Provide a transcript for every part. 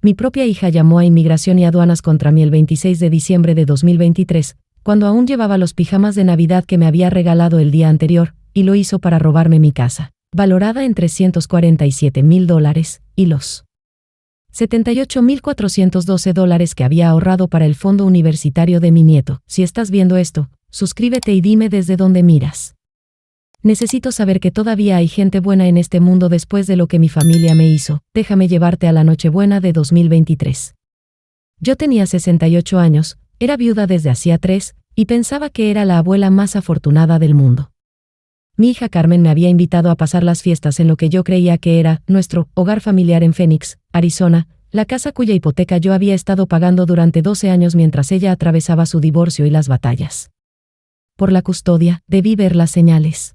Mi propia hija llamó a Inmigración y Aduanas contra mí el 26 de diciembre de 2023, cuando aún llevaba los pijamas de Navidad que me había regalado el día anterior, y lo hizo para robarme mi casa, valorada en $347,000, y los $78,412 que había ahorrado para el fondo universitario de mi nieto. Si estás viendo esto, suscríbete y dime desde dónde miras. Necesito saber que todavía hay gente buena en este mundo después de lo que mi familia me hizo. Déjame llevarte a la Nochebuena de 2023. Yo tenía 68 años, era viuda desde hacía 3, y pensaba que era la abuela más afortunada del mundo. Mi hija Carmen me había invitado a pasar las fiestas en lo que yo creía que era nuestro hogar familiar en Phoenix, Arizona, la casa cuya hipoteca yo había estado pagando durante 12 años mientras ella atravesaba su divorcio y las batallas por la custodia. Debí ver las señales.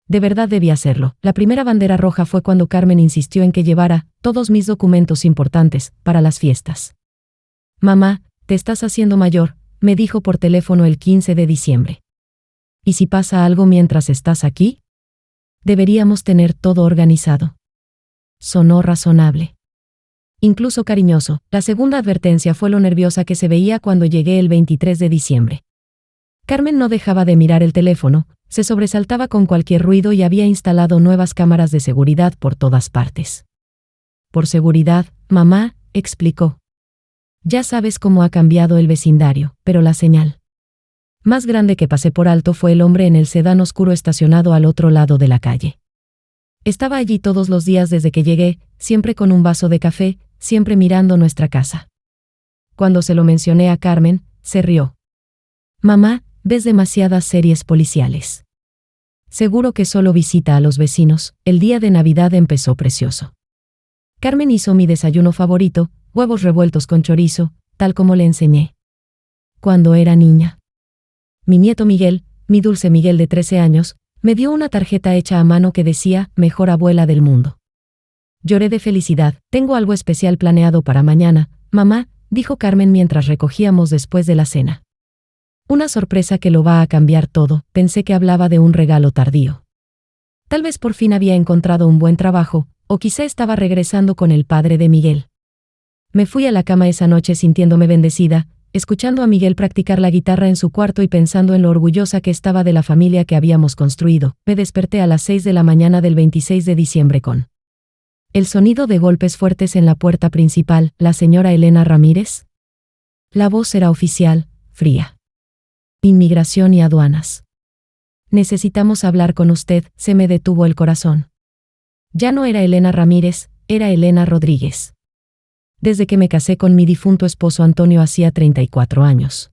De verdad debí hacerlo. La primera bandera roja fue cuando Carmen insistió en que llevara todos mis documentos importantes para las fiestas. Mamá, te estás haciendo mayor, me dijo por teléfono el 15 de diciembre. ¿Y si pasa algo mientras estás aquí? Deberíamos tener todo organizado. Sonó razonable. Incluso cariñoso. La segunda advertencia fue lo nerviosa que se veía cuando llegué el 23 de diciembre. Carmen no dejaba de mirar el teléfono, se sobresaltaba con cualquier ruido y había instalado nuevas cámaras de seguridad por todas partes. Por seguridad, mamá, explicó. Ya sabes cómo ha cambiado el vecindario, pero la señal más grande que pasé por alto fue el hombre en el sedán oscuro estacionado al otro lado de la calle. Estaba allí todos los días desde que llegué, siempre con un vaso de café, siempre mirando nuestra casa. Cuando se lo mencioné a Carmen, se rió. Mamá, ves demasiadas series policiales. Seguro que solo visita a los vecinos. El día de Navidad empezó precioso. Carmen hizo mi desayuno favorito, huevos revueltos con chorizo, tal como le enseñé cuando era niña. Mi nieto Miguel, mi dulce Miguel de 13 años, me dio una tarjeta hecha a mano que decía, mejor abuela del mundo. Lloré de felicidad. Tengo algo especial planeado para mañana, mamá, dijo Carmen mientras recogíamos después de la cena. Una sorpresa que lo va a cambiar todo. Pensé que hablaba de un regalo tardío. Tal vez por fin había encontrado un buen trabajo, o quizá estaba regresando con el padre de Miguel. Me fui a la cama esa noche sintiéndome bendecida, escuchando a Miguel practicar la guitarra en su cuarto y pensando en lo orgullosa que estaba de la familia que habíamos construido. Me desperté a las 6 de la mañana del 26 de diciembre con el sonido de golpes fuertes en la puerta principal. ¿La señora Elena Ramírez? La voz era oficial, fría. Inmigración y Aduanas. Necesitamos hablar con usted. Se me detuvo el corazón. Ya no era Elena Ramírez, era Elena Rodríguez. Desde que me casé con mi difunto esposo Antonio hacía 34 años.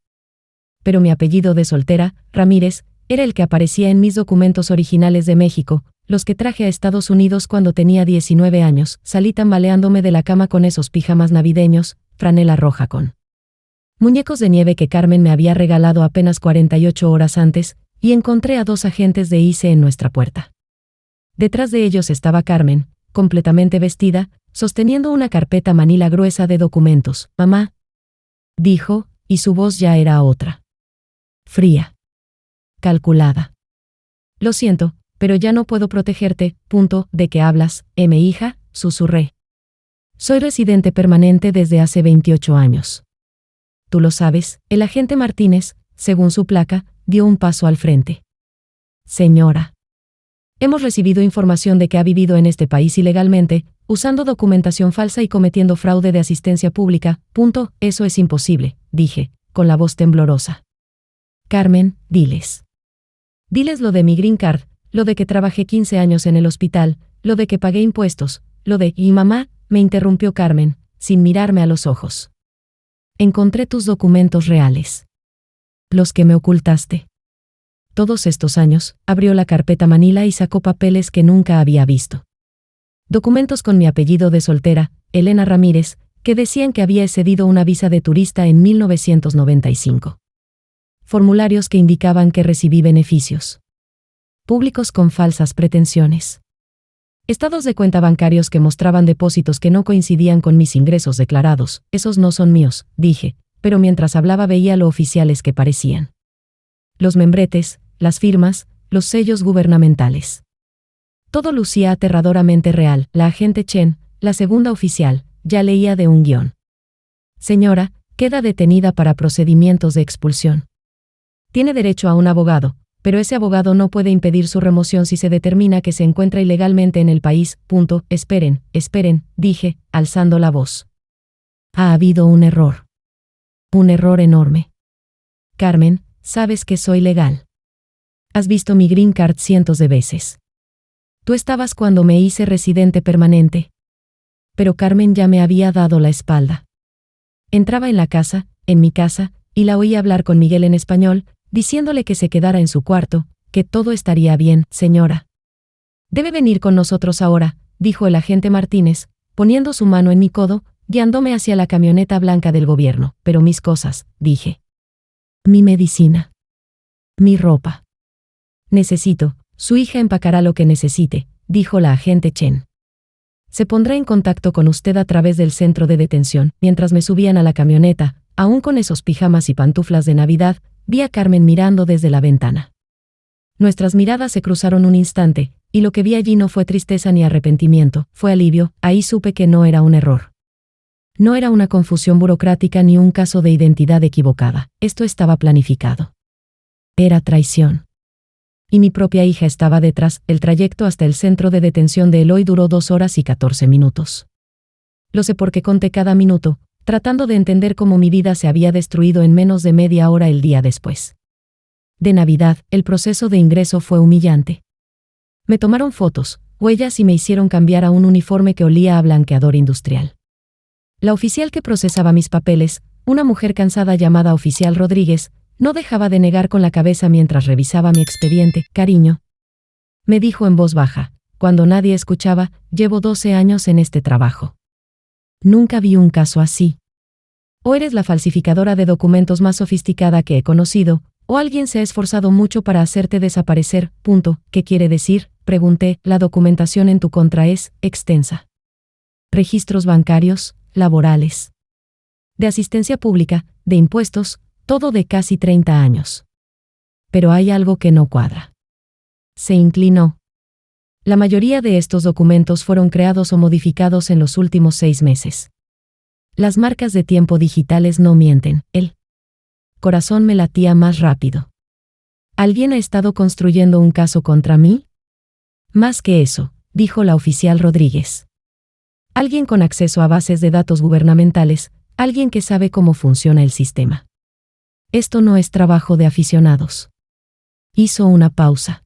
Pero mi apellido de soltera, Ramírez, era el que aparecía en mis documentos originales de México, los que traje a Estados Unidos cuando tenía 19 años. Salí tambaleándome de la cama con esos pijamas navideños, franela roja con muñecos de nieve que Carmen me había regalado apenas 48 horas antes, y encontré a 2 agentes de ICE en nuestra puerta. Detrás de ellos estaba Carmen, completamente vestida, sosteniendo una carpeta manila gruesa de documentos. Mamá, dijo, y su voz ya era otra. Fría. Calculada. Lo siento, pero ya no puedo protegerte. ¿De qué hablas, hija? Susurré. Soy residente permanente desde hace 28 años. Tú lo sabes. El agente Martínez, según su placa, dio un paso al frente. Señora. Hemos recibido información de que ha vivido en este país ilegalmente, usando documentación falsa y cometiendo fraude de asistencia pública. Eso es imposible, dije, con la voz temblorosa. Carmen, diles. Diles lo de mi green card, lo de que trabajé 15 años en el hospital, lo de que pagué impuestos, lo de... Y mamá, me interrumpió Carmen, sin mirarme a los ojos. Encontré tus documentos reales. Los que me ocultaste. Todos estos años, abrió la carpeta manila y sacó papeles que nunca había visto. Documentos con mi apellido de soltera, Elena Ramírez, que decían que había cedido una visa de turista en 1995. Formularios que indicaban que recibí beneficios públicos con falsas pretensiones. Estados de cuenta bancarios que mostraban depósitos que no coincidían con mis ingresos declarados. Esos no son míos, dije, pero mientras hablaba veía lo oficiales que parecían. Los membretes, las firmas, los sellos gubernamentales. Todo lucía aterradoramente real. La agente Chen, la segunda oficial, ya leía de un guión. Señora, queda detenida para procedimientos de expulsión. Tiene derecho a un abogado, pero ese abogado no puede impedir su remoción si se determina que se encuentra ilegalmente en el país. Esperen, dije, alzando la voz. Ha habido un error. Un error enorme. Carmen, sabes que soy legal. Has visto mi green card cientos de veces. Tú estabas cuando me hice residente permanente. Pero Carmen ya me había dado la espalda. Entraba en mi casa, y la oía hablar con Miguel en español, diciéndole que se quedara en su cuarto, que todo estaría bien, señora. Debe venir con nosotros ahora, dijo el agente Martínez, poniendo su mano en mi codo, guiándome hacia la camioneta blanca del gobierno. Pero mis cosas, dije. Mi medicina. Mi ropa. Su hija empacará lo que necesite, dijo la agente Chen. Se pondrá en contacto con usted a través del centro de detención. Mientras me subían a la camioneta, aún con esos pijamas y pantuflas de Navidad, vi a Carmen mirando desde la ventana. Nuestras miradas se cruzaron un instante, y lo que vi allí no fue tristeza ni arrepentimiento, fue alivio. Ahí supe que no era un error. No era una confusión burocrática ni un caso de identidad equivocada. Esto estaba planificado. Era traición. Y mi propia hija estaba detrás. El trayecto hasta el centro de detención de Eloy duró 2 horas y 14 minutos. Lo sé porque conté cada minuto, tratando de entender cómo mi vida se había destruido en menos de media hora el día después. De Navidad, el proceso de ingreso fue humillante. Me tomaron fotos, huellas y me hicieron cambiar a un uniforme que olía a blanqueador industrial. La oficial que procesaba mis papeles, una mujer cansada llamada Oficial Rodríguez, no dejaba de negar con la cabeza mientras revisaba mi expediente. Cariño, me dijo en voz baja, cuando nadie escuchaba, llevo 12 años en este trabajo. Nunca vi un caso así. O eres la falsificadora de documentos más sofisticada que he conocido, o alguien se ha esforzado mucho para hacerte desaparecer. ¿Qué quiere decir? Pregunté. La documentación en tu contra es extensa. Registros bancarios, laborales, de asistencia pública, de impuestos, todo de casi 30 años. Pero hay algo que no cuadra. Se inclinó. La mayoría de estos documentos fueron creados o modificados en los últimos 6 meses. Las marcas de tiempo digitales no mienten. El corazón me latía más rápido. ¿Alguien ha estado construyendo un caso contra mí? Más que eso, dijo la oficial Rodríguez. Alguien con acceso a bases de datos gubernamentales, alguien que sabe cómo funciona el sistema. Esto no es trabajo de aficionados. Hizo una pausa.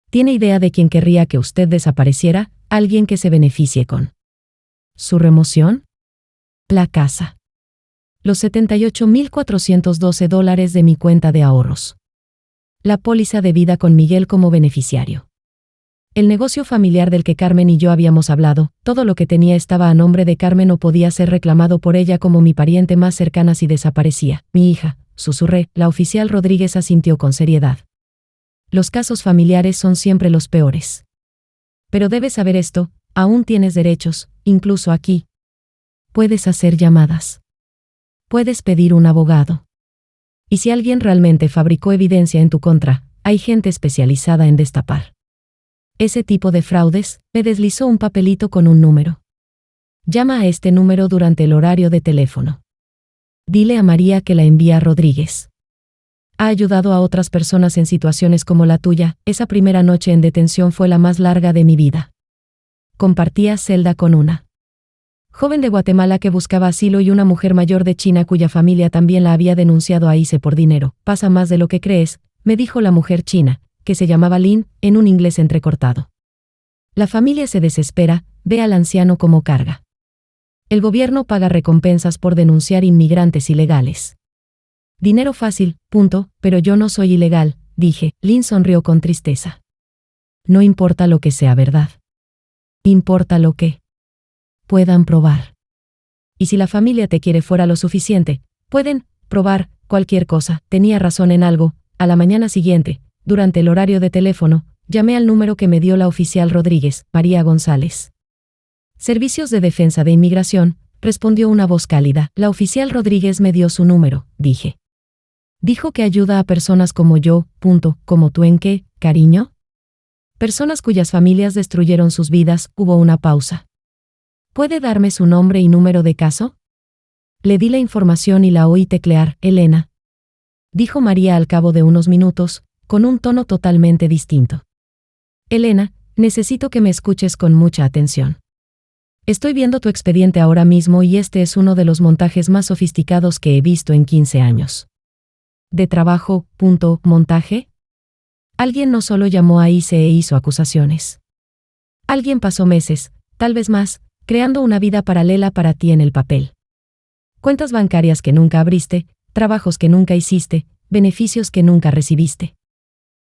¿Tiene idea de quién querría que usted desapareciera? Alguien que se beneficie con su remoción. La casa. Los $78,412 de mi cuenta de ahorros. La póliza de vida con Miguel como beneficiario. El negocio familiar del que Carmen y yo habíamos hablado, todo lo que tenía estaba a nombre de Carmen o podía ser reclamado por ella como mi pariente más cercana si desaparecía. Mi hija, susurré. La oficial Rodríguez asintió con seriedad. Los casos familiares son siempre los peores. Pero debes saber esto, aún tienes derechos, incluso aquí. Puedes hacer llamadas. Puedes pedir un abogado. Y si alguien realmente fabricó evidencia en tu contra, hay gente especializada en destapar ese tipo de fraudes. Me deslizó un papelito con un número. Llama a este número durante el horario de teléfono. Dile a María que la envía Rodríguez. Ha ayudado a otras personas en situaciones como la tuya. Esa primera noche en detención fue la más larga de mi vida. Compartía celda con una joven de Guatemala que buscaba asilo y una mujer mayor de China cuya familia también la había denunciado a ICE por dinero. Pasa más de lo que crees, me dijo la mujer china, que se llamaba Lin, en un inglés entrecortado. La familia se desespera, ve al anciano como carga. El gobierno paga recompensas por denunciar inmigrantes ilegales. Dinero fácil, pero yo no soy ilegal, dije. Lin sonrió con tristeza. No importa lo que sea verdad. Importa lo que puedan probar. Y si la familia te quiere fuera lo suficiente, pueden probar cualquier cosa. Tenía razón en algo. A la mañana siguiente, durante el horario de teléfono, llamé al número que me dio la oficial Rodríguez, María González. Servicios de Defensa de Inmigración, respondió una voz cálida. La oficial Rodríguez me dio su número, dije. Dijo que ayuda a personas como yo, ¿como tú en qué, cariño? Personas cuyas familias destruyeron sus vidas. Hubo una pausa. ¿Puede darme su nombre y número de caso? Le di la información y la oí teclear. Elena, dijo María al cabo de unos minutos, con un tono totalmente distinto. Elena, necesito que me escuches con mucha atención. Estoy viendo tu expediente ahora mismo y este es uno de los montajes más sofisticados que he visto en 15 años. ¿De trabajo, montaje? Alguien no solo llamó a ICE e hizo acusaciones. Alguien pasó meses, tal vez más, creando una vida paralela para ti en el papel. Cuentas bancarias que nunca abriste, trabajos que nunca hiciste, beneficios que nunca recibiste.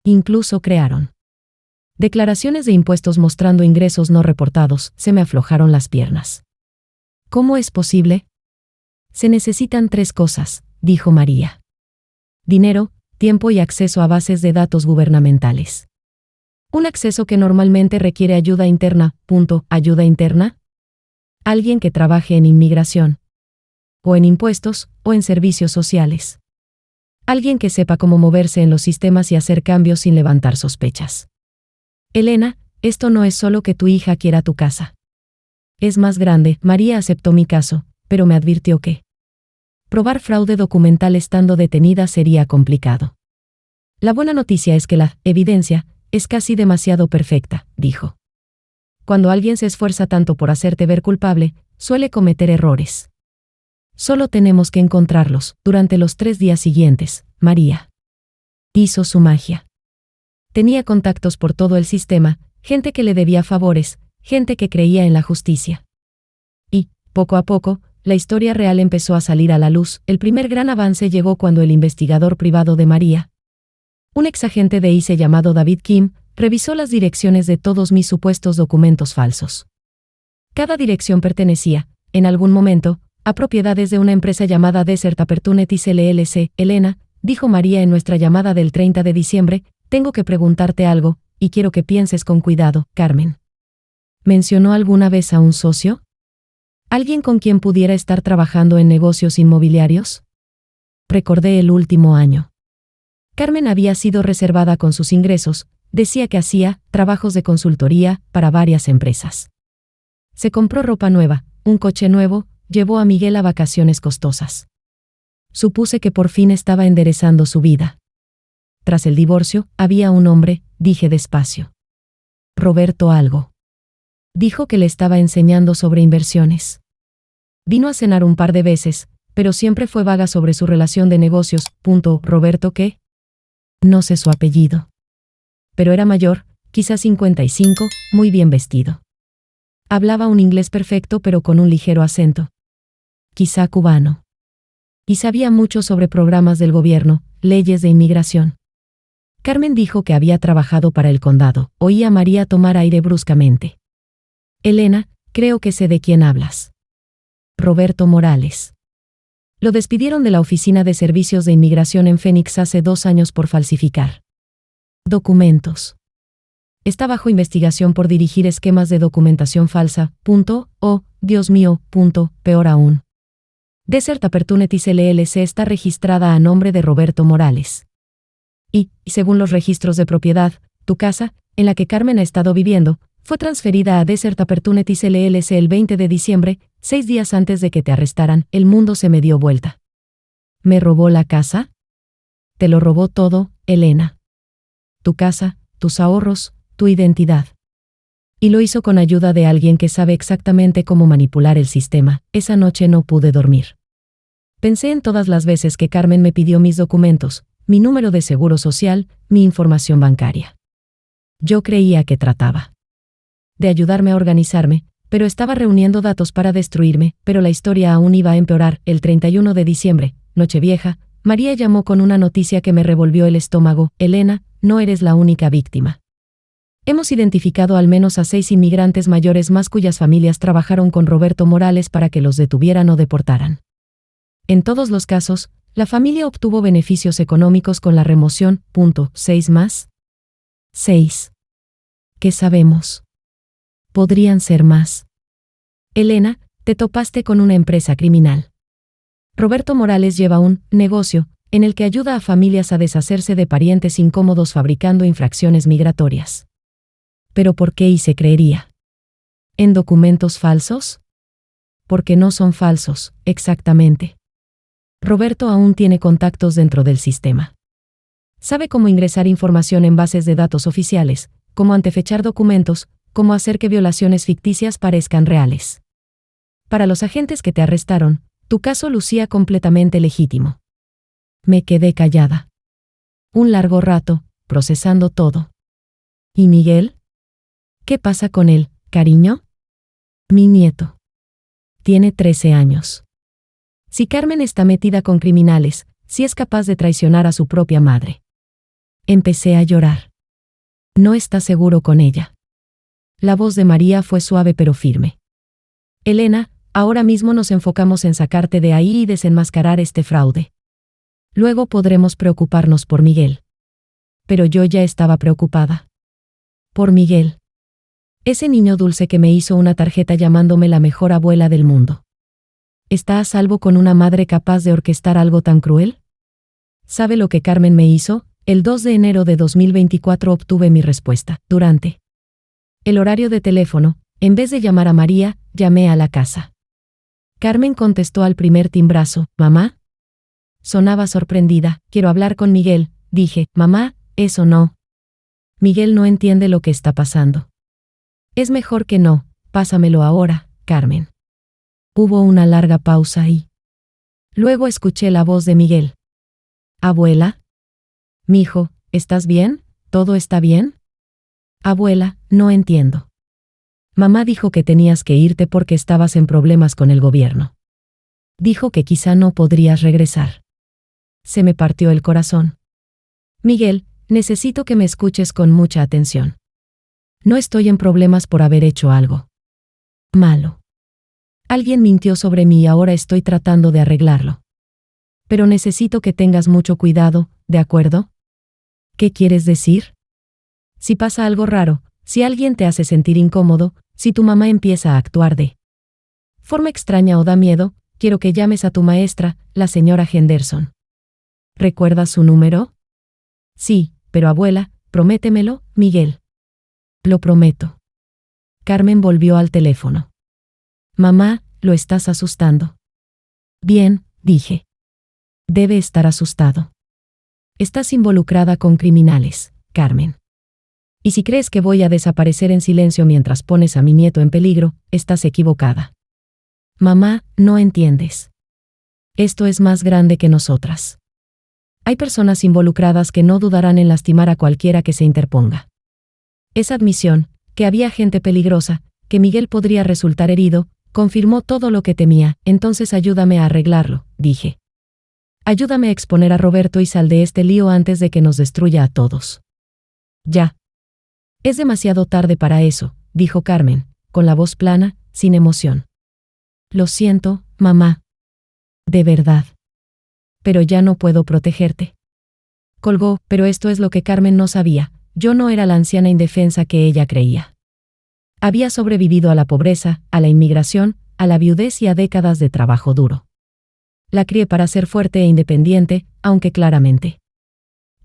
Incluso crearon declaraciones de impuestos mostrando ingresos no reportados. Se me aflojaron las piernas. ¿Cómo es posible? Se necesitan 3 cosas, dijo María. Dinero, tiempo y acceso a bases de datos gubernamentales. Un acceso que normalmente requiere ayuda interna. ¿Ayuda interna? Alguien que trabaje en inmigración, o en impuestos, o en servicios sociales. Alguien que sepa cómo moverse en los sistemas y hacer cambios sin levantar sospechas. Elena, esto no es solo que tu hija quiera tu casa. Es más grande. María aceptó mi caso, pero me advirtió que probar fraude documental estando detenida sería complicado. La buena noticia es que la evidencia es casi demasiado perfecta, dijo. Cuando alguien se esfuerza tanto por hacerte ver culpable, suele cometer errores. Solo tenemos que encontrarlos. Durante los 3 días siguientes, María hizo su magia. Tenía contactos por todo el sistema, gente que le debía favores, gente que creía en la justicia. Y, poco a poco, la historia real empezó a salir a la luz. El primer gran avance llegó cuando el investigador privado de María, un exagente de ICE llamado David Kim, revisó las direcciones de todos mis supuestos documentos falsos. Cada dirección pertenecía, en algún momento, a propiedades de una empresa llamada Desert Opportunities LLC. Elena, dijo María en nuestra llamada del 30 de diciembre, tengo que preguntarte algo, y quiero que pienses con cuidado. Carmen ¿mencionó alguna vez a un socio? ¿Alguien con quien pudiera estar trabajando en negocios inmobiliarios? Recordé el último año. Carmen había sido reservada con sus ingresos, decía que hacía trabajos de consultoría para varias empresas. Se compró ropa nueva, un coche nuevo, llevó a Miguel a vacaciones costosas. Supuse que por fin estaba enderezando su vida. Tras el divorcio, había un hombre, dije despacio. Roberto algo. Dijo que le estaba enseñando sobre inversiones. Vino a cenar un par de veces, pero siempre fue vaga sobre su relación de negocios. ¿Roberto qué? No sé su apellido. Pero era mayor, quizás 55, muy bien vestido. Hablaba un inglés perfecto pero con un ligero acento. Quizá cubano. Y sabía mucho sobre programas del gobierno, leyes de inmigración. Carmen dijo que había trabajado para el condado. Oí a María tomar aire bruscamente. Elena, creo que sé de quién hablas. Roberto Morales. Lo despidieron de la Oficina de Servicios de Inmigración en Phoenix hace 2 años por falsificar documentos. Está bajo investigación por dirigir esquemas de documentación falsa. Oh, Dios mío. Peor aún. Desert Opportunities LLC está registrada a nombre de Roberto Morales. Y, según los registros de propiedad, tu casa, en la que Carmen ha estado viviendo, fue transferida a Desert Opportunities LLC el 20 de diciembre, 6 días antes de que te arrestaran. El mundo se me dio vuelta. ¿Me robó la casa? Te lo robó todo, Elena. Tu casa, tus ahorros, tu identidad. Y lo hizo con ayuda de alguien que sabe exactamente cómo manipular el sistema. Esa noche no pude dormir. Pensé en todas las veces que Carmen me pidió mis documentos, mi número de seguro social, mi información bancaria. Yo creía que trataba de ayudarme a organizarme, pero estaba reuniendo datos para destruirme. Pero la historia aún iba a empeorar. El 31 de diciembre, Nochevieja, María llamó con una noticia que me revolvió el estómago. Elena, no eres la única víctima. Hemos identificado al menos a 6 inmigrantes mayores más cuyas familias trabajaron con Roberto Morales para que los detuvieran o deportaran. En todos los casos, la familia obtuvo beneficios económicos con la remoción. 6 más. 6. ¿Qué sabemos? Podrían ser más. Elena, te topaste con una empresa criminal. Roberto Morales lleva un negocio en el que ayuda a familias a deshacerse de parientes incómodos fabricando infracciones migratorias. ¿Pero por qué y se creería? ¿En documentos falsos? porque no son falsos, exactamente. Roberto aún tiene contactos dentro del sistema. Sabe cómo ingresar información en bases de datos oficiales, cómo antefechar documentos, cómo hacer que violaciones ficticias parezcan reales. Para los agentes que te arrestaron, tu caso lucía completamente legítimo. Me quedé callada. Un largo rato, procesando todo. ¿Y Miguel? ¿Qué pasa con él, cariño? Mi nieto. Tiene 13 años. Si Carmen está metida con criminales, si es capaz de traicionar a su propia madre. Empecé a llorar. No está seguro con ella. La voz de María fue suave pero firme. Elena, ahora mismo nos enfocamos en sacarte de ahí y desenmascarar este fraude. Luego podremos preocuparnos por Miguel. Pero yo ya estaba preocupada. Por Miguel. Ese niño dulce que me hizo una tarjeta llamándome la mejor abuela del mundo. ¿Está a salvo con una madre capaz de orquestar algo tan cruel? ¿Sabe lo que Carmen me hizo? El 2 de enero de 2024 obtuve mi respuesta. Durante el horario de teléfono, en vez de llamar a María, llamé a la casa. Carmen contestó al primer timbrazo. ¿Mamá? Sonaba sorprendida. Quiero hablar con Miguel, dije. Mamá, eso no. Miguel no entiende lo que está pasando. Es mejor que no, pásamelo ahora, Carmen. Hubo una larga pausa y luego escuché la voz de Miguel. Abuela. Mijo, ¿estás bien? ¿Todo está bien? Abuela, no entiendo. Mamá dijo que tenías que irte porque estabas en problemas con el gobierno. Dijo que quizá no podrías regresar. Se me partió el corazón. Miguel, necesito que me escuches con mucha atención. No estoy en problemas por haber hecho algo malo. Alguien mintió sobre mí y ahora estoy tratando de arreglarlo. Pero necesito que tengas mucho cuidado, ¿de acuerdo? ¿Qué quieres decir? Si pasa algo raro, si alguien te hace sentir incómodo, si tu mamá empieza a actuar de forma extraña o da miedo, quiero que llames a tu maestra, la señora Henderson. ¿Recuerdas su número? Sí, pero abuela, prométemelo, Miguel. Lo prometo. Carmen volvió al teléfono. Mamá, lo estás asustando. Bien, dije. Debe estar asustado. Estás involucrada con criminales, Carmen. Y si crees que voy a desaparecer en silencio mientras pones a mi nieto en peligro, estás equivocada. Mamá, no entiendes. Esto es más grande que nosotras. Hay personas involucradas que no dudarán en lastimar a cualquiera que se interponga. Esa admisión, que había gente peligrosa, que Miguel podría resultar herido, confirmó todo lo que temía. Entonces ayúdame a arreglarlo, dije. Ayúdame a exponer a Roberto y sal de este lío antes de que nos destruya a todos. Ya. Es demasiado tarde para eso, dijo Carmen, con la voz plana, sin emoción. Lo siento, mamá. De verdad. Pero ya no puedo protegerte. Colgó, pero esto es lo que Carmen no sabía. Yo no era la anciana indefensa que ella creía. Había sobrevivido a la pobreza, a la inmigración, a la viudez y a décadas de trabajo duro. La crié para ser fuerte e independiente, aunque claramente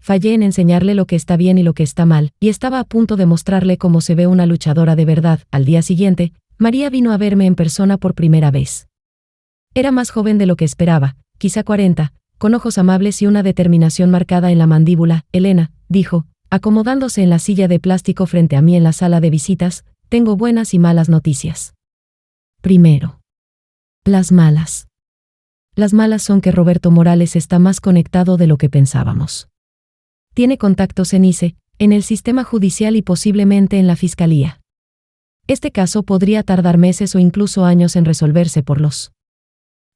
fallé en enseñarle lo que está bien y lo que está mal, y estaba a punto de mostrarle cómo se ve una luchadora de verdad. Al día siguiente, María vino a verme en persona por primera vez. Era más joven de lo que esperaba, quizá 40, con ojos amables y una determinación marcada en la mandíbula. Elena, dijo, acomodándose en la silla de plástico frente a mí en la sala de visitas, tengo buenas y malas noticias. Primero. Las malas. Las malas son que Roberto Morales está más conectado de lo que pensábamos. Tiene contactos en ICE, en el sistema judicial y posiblemente en la fiscalía. Este caso podría tardar meses o incluso años en resolverse por los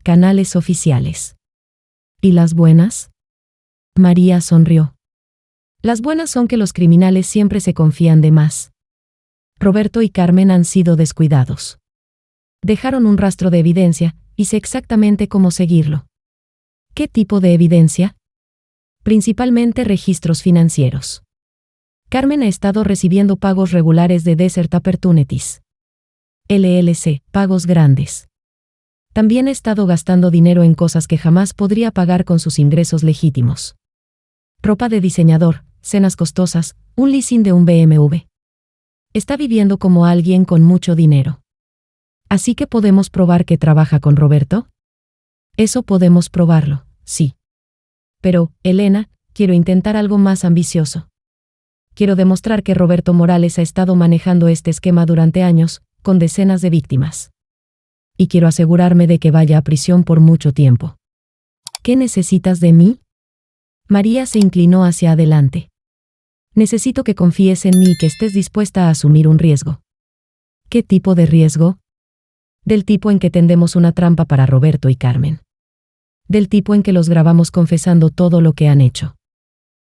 canales oficiales. ¿Y las buenas? María sonrió. Las buenas son que los criminales siempre se confían de más. Roberto y Carmen han sido descuidados. Dejaron un rastro de evidencia, y sé exactamente cómo seguirlo. ¿Qué tipo de evidencia? Principalmente registros financieros. Carmen ha estado recibiendo pagos regulares de Desert Opportunities LLC, pagos grandes. También ha estado gastando dinero en cosas que jamás podría pagar con sus ingresos legítimos. Ropa de diseñador, cenas costosas, un leasing de un BMW. Está viviendo como alguien con mucho dinero. Así que podemos probar que trabaja con Roberto. Eso podemos probarlo, sí. Pero, Elena, quiero intentar algo más ambicioso. Quiero demostrar que Roberto Morales ha estado manejando este esquema durante años, con decenas de víctimas. Y quiero asegurarme de que vaya a prisión por mucho tiempo. ¿Qué necesitas de mí? María se inclinó hacia adelante. Necesito que confíes en mí y que estés dispuesta a asumir un riesgo. ¿Qué tipo de riesgo? Del tipo en que tendemos una trampa para Roberto y Carmen. Del tipo en que los grabamos confesando todo lo que han hecho.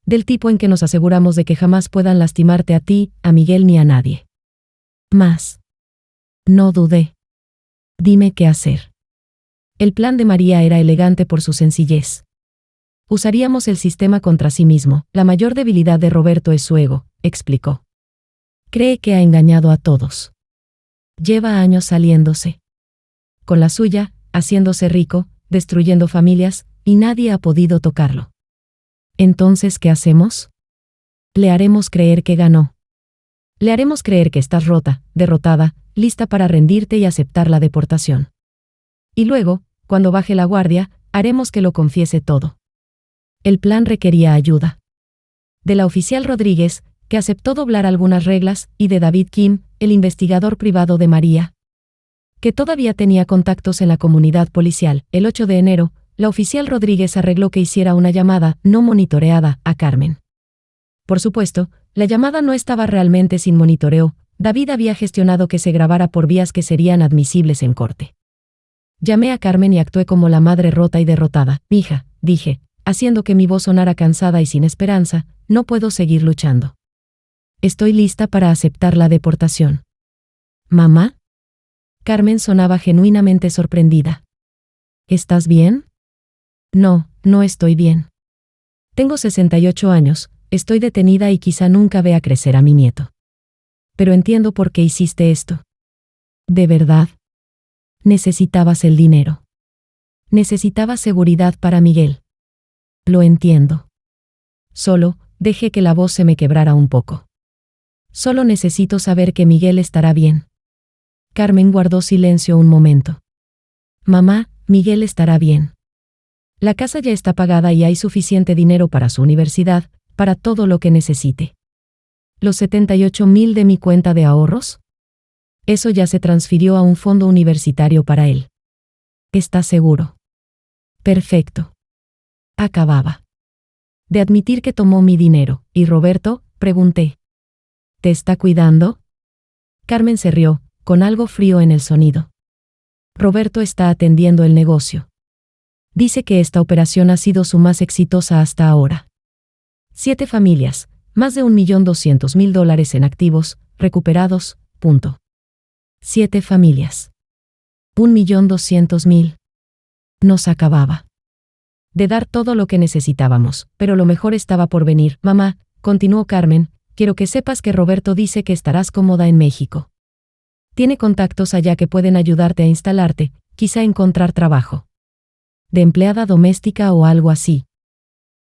Del tipo en que nos aseguramos de que jamás puedan lastimarte a ti, a Miguel ni a nadie. Más. No dudé. Dime qué hacer. El plan de María era elegante por su sencillez. Usaríamos el sistema contra sí mismo. La mayor debilidad de Roberto es su ego, explicó. Cree que ha engañado a todos. Lleva años saliéndose. Con la suya, haciéndose rico, destruyendo familias, y nadie ha podido tocarlo. Entonces, ¿qué hacemos? Le haremos creer que ganó. Le haremos creer que estás rota, derrotada, lista para rendirte y aceptar la deportación. Y luego, cuando baje la guardia, haremos que lo confiese todo. El plan requería ayuda. De la oficial Rodríguez, que aceptó doblar algunas reglas, y de David Kim, el investigador privado de María, que todavía tenía contactos en la comunidad policial. El 8 de enero, la oficial Rodríguez arregló que hiciera una llamada, no monitoreada, a Carmen. Por supuesto, la llamada no estaba realmente sin monitoreo. David había gestionado que se grabara por vías que serían admisibles en corte. Llamé a Carmen y actué como la madre rota y derrotada. Hija, dije, haciendo que mi voz sonara cansada y sin esperanza, no puedo seguir luchando. Estoy lista para aceptar la deportación. ¿Mamá? Carmen sonaba genuinamente sorprendida. ¿Estás bien? No, no estoy bien. Tengo 68 años, estoy detenida y quizá nunca vea crecer a mi nieto. Pero entiendo por qué hiciste esto. ¿De verdad? Necesitabas el dinero. Necesitabas seguridad para Miguel. Lo entiendo. Solo, dejé que la voz se me quebrara un poco. Solo necesito saber que Miguel estará bien. Carmen guardó silencio un momento. Mamá, Miguel estará bien. La casa ya está pagada y hay suficiente dinero para su universidad, para todo lo que necesite. ¿Los 78,000 de mi cuenta de ahorros? Eso ya se transfirió a un fondo universitario para él. ¿Estás seguro? Perfecto. Acababa de admitir que tomó mi dinero. ¿Y Roberto?, pregunté. ¿Te está cuidando? Carmen se rió, con algo frío en el sonido. Roberto está atendiendo el negocio. Dice que esta operación ha sido su más exitosa hasta ahora. 7 familias, más de $1.200.000 en activos, recuperados, punto. 7 familias. 1.200.000. Nos acababa de dar todo lo que necesitábamos, pero lo mejor estaba por venir. Mamá, continuó Carmen, quiero que sepas que Roberto dice que estarás cómoda en México. Tiene contactos allá que pueden ayudarte a instalarte, quizá encontrar trabajo. De empleada doméstica o algo así.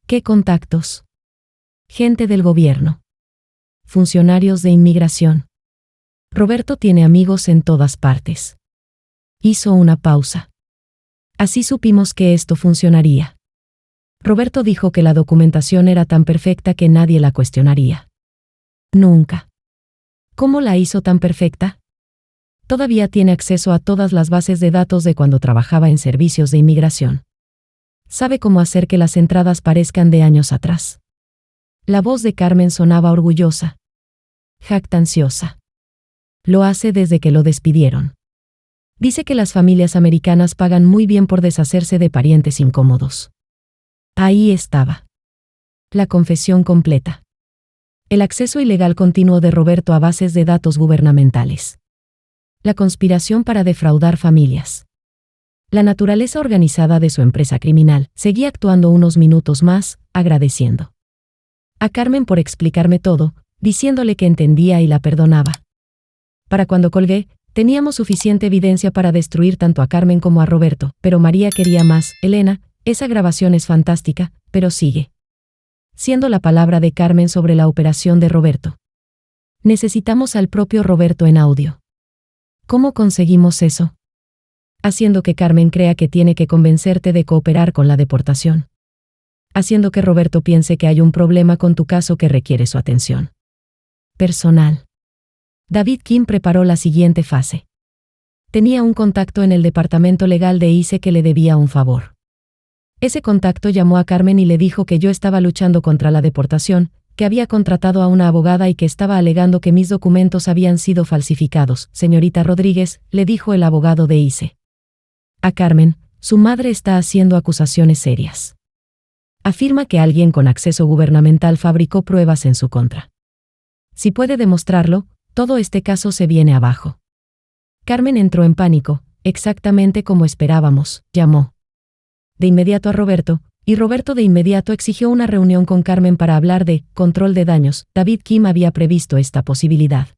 ¿Qué contactos? Gente del gobierno. Funcionarios de inmigración. Roberto tiene amigos en todas partes. Hizo una pausa. Así supimos que esto funcionaría. Roberto dijo que la documentación era tan perfecta que nadie la cuestionaría. Nunca. ¿Cómo la hizo tan perfecta? Todavía tiene acceso a todas las bases de datos de cuando trabajaba en servicios de inmigración. Sabe cómo hacer que las entradas parezcan de años atrás. La voz de Carmen sonaba orgullosa. Jactanciosa. Lo hace desde que lo despidieron. Dice que las familias americanas pagan muy bien por deshacerse de parientes incómodos. Ahí estaba. La confesión completa. El acceso ilegal continuo de Roberto a bases de datos gubernamentales. La conspiración para defraudar familias. La naturaleza organizada de su empresa criminal. Seguí actuando unos minutos más, agradeciendo a Carmen por explicarme todo, diciéndole que entendía y la perdonaba. Para cuando colgué, teníamos suficiente evidencia para destruir tanto a Carmen como a Roberto, pero María quería más. Elena, esa grabación es fantástica, pero sigue siendo la palabra de Carmen sobre la operación de Roberto. Necesitamos al propio Roberto en audio. ¿Cómo conseguimos eso? Haciendo que Carmen crea que tiene que convencerte de cooperar con la deportación. Haciendo que Roberto piense que hay un problema con tu caso que requiere su atención personal. David Kim preparó la siguiente fase. Tenía un contacto en el departamento legal de ICE que le debía un favor. Ese contacto llamó a Carmen y le dijo que yo estaba luchando contra la deportación, que había contratado a una abogada y que estaba alegando que mis documentos habían sido falsificados. Señorita Rodríguez, le dijo el abogado de ICE. A Carmen, su madre está haciendo acusaciones serias. Afirma que alguien con acceso gubernamental fabricó pruebas en su contra. Si puede demostrarlo, todo este caso se viene abajo. Carmen entró en pánico, exactamente como esperábamos, llamó de inmediato a Roberto, y Roberto de inmediato exigió una reunión con Carmen para hablar de control de daños. David Kim había previsto esta posibilidad.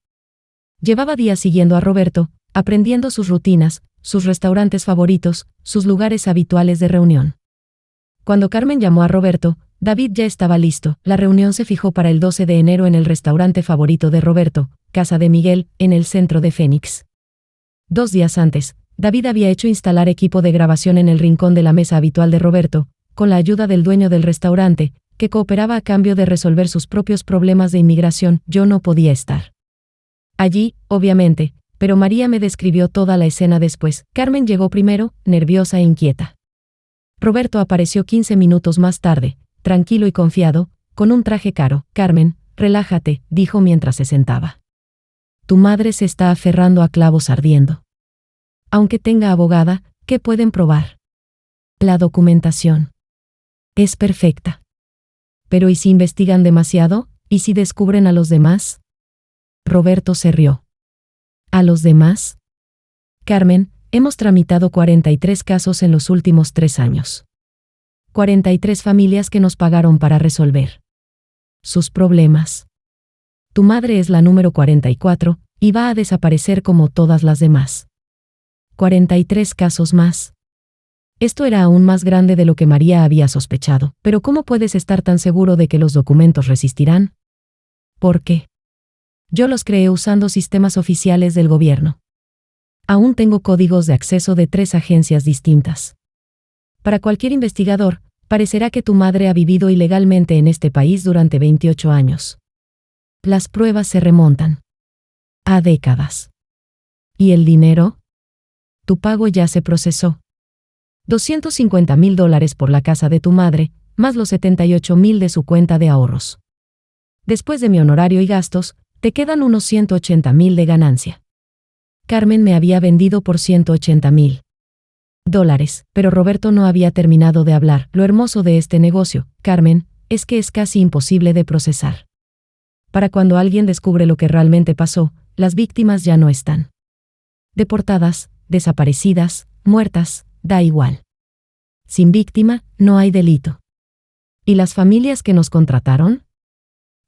Llevaba días siguiendo a Roberto, aprendiendo sus rutinas, sus restaurantes favoritos, sus lugares habituales de reunión. Cuando Carmen llamó a Roberto, David ya estaba listo. La reunión se fijó para el 12 de enero en el restaurante favorito de Roberto, Casa de Miguel, en el centro de Phoenix. 2 días antes, David había hecho instalar equipo de grabación en el rincón de la mesa habitual de Roberto, con la ayuda del dueño del restaurante, que cooperaba a cambio de resolver sus propios problemas de inmigración. Yo no podía estar allí, obviamente, pero María me describió toda la escena después. Carmen llegó primero, nerviosa e inquieta. Roberto apareció 15 minutos más tarde, tranquilo y confiado, con un traje caro. Carmen, relájate, dijo mientras se sentaba. Tu madre se está aferrando a clavos ardiendo. Aunque tenga abogada, ¿qué pueden probar? La documentación es perfecta. Pero ¿y si investigan demasiado? ¿Y si descubren a los demás? Roberto se rió. ¿A los demás? Carmen, hemos tramitado 43 casos en los últimos 3 años. 43 familias que nos pagaron para resolver sus problemas. Tu madre es la número 44, y va a desaparecer como todas las demás. 43 casos más. Esto era aún más grande de lo que María había sospechado. Pero ¿cómo puedes estar tan seguro de que los documentos resistirán? ¿Por qué? Yo los creé usando sistemas oficiales del gobierno. Aún tengo códigos de acceso de 3 agencias distintas. Para cualquier investigador, parecerá que tu madre ha vivido ilegalmente en este país durante 28 años. Las pruebas se remontan a décadas. ¿Y el dinero? Tu pago ya se procesó. $250,000 por la casa de tu madre, más los $78,000 de su cuenta de ahorros. Después de mi honorario y gastos, te quedan unos $180,000 de ganancia. Carmen me había vendido por $180,000. Pero Roberto no había terminado de hablar. Lo hermoso de este negocio, Carmen, es que es casi imposible de procesar. Para cuando alguien descubre lo que realmente pasó, las víctimas ya no están deportadas, desaparecidas, muertas, da igual. Sin víctima, no hay delito. ¿Y las familias que nos contrataron?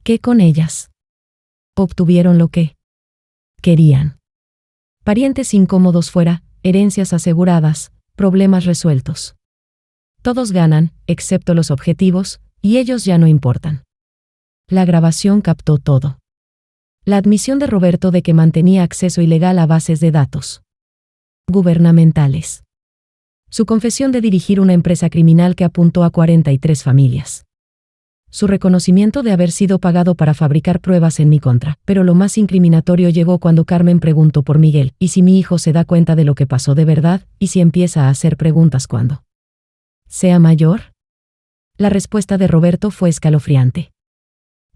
¿Qué con ellas? Obtuvieron lo que querían. Parientes incómodos fuera, herencias aseguradas, problemas resueltos. Todos ganan, excepto los objetivos, y ellos ya no importan. La grabación captó todo. La admisión de Roberto de que mantenía acceso ilegal a bases de datos gubernamentales. Su confesión de dirigir una empresa criminal que apuntó a 43 familias. Su reconocimiento de haber sido pagado para fabricar pruebas en mi contra. Pero lo más incriminatorio llegó cuando Carmen preguntó por Miguel. ¿Y si mi hijo se da cuenta de lo que pasó de verdad? ¿Y si empieza a hacer preguntas cuando sea mayor? La respuesta de Roberto fue escalofriante.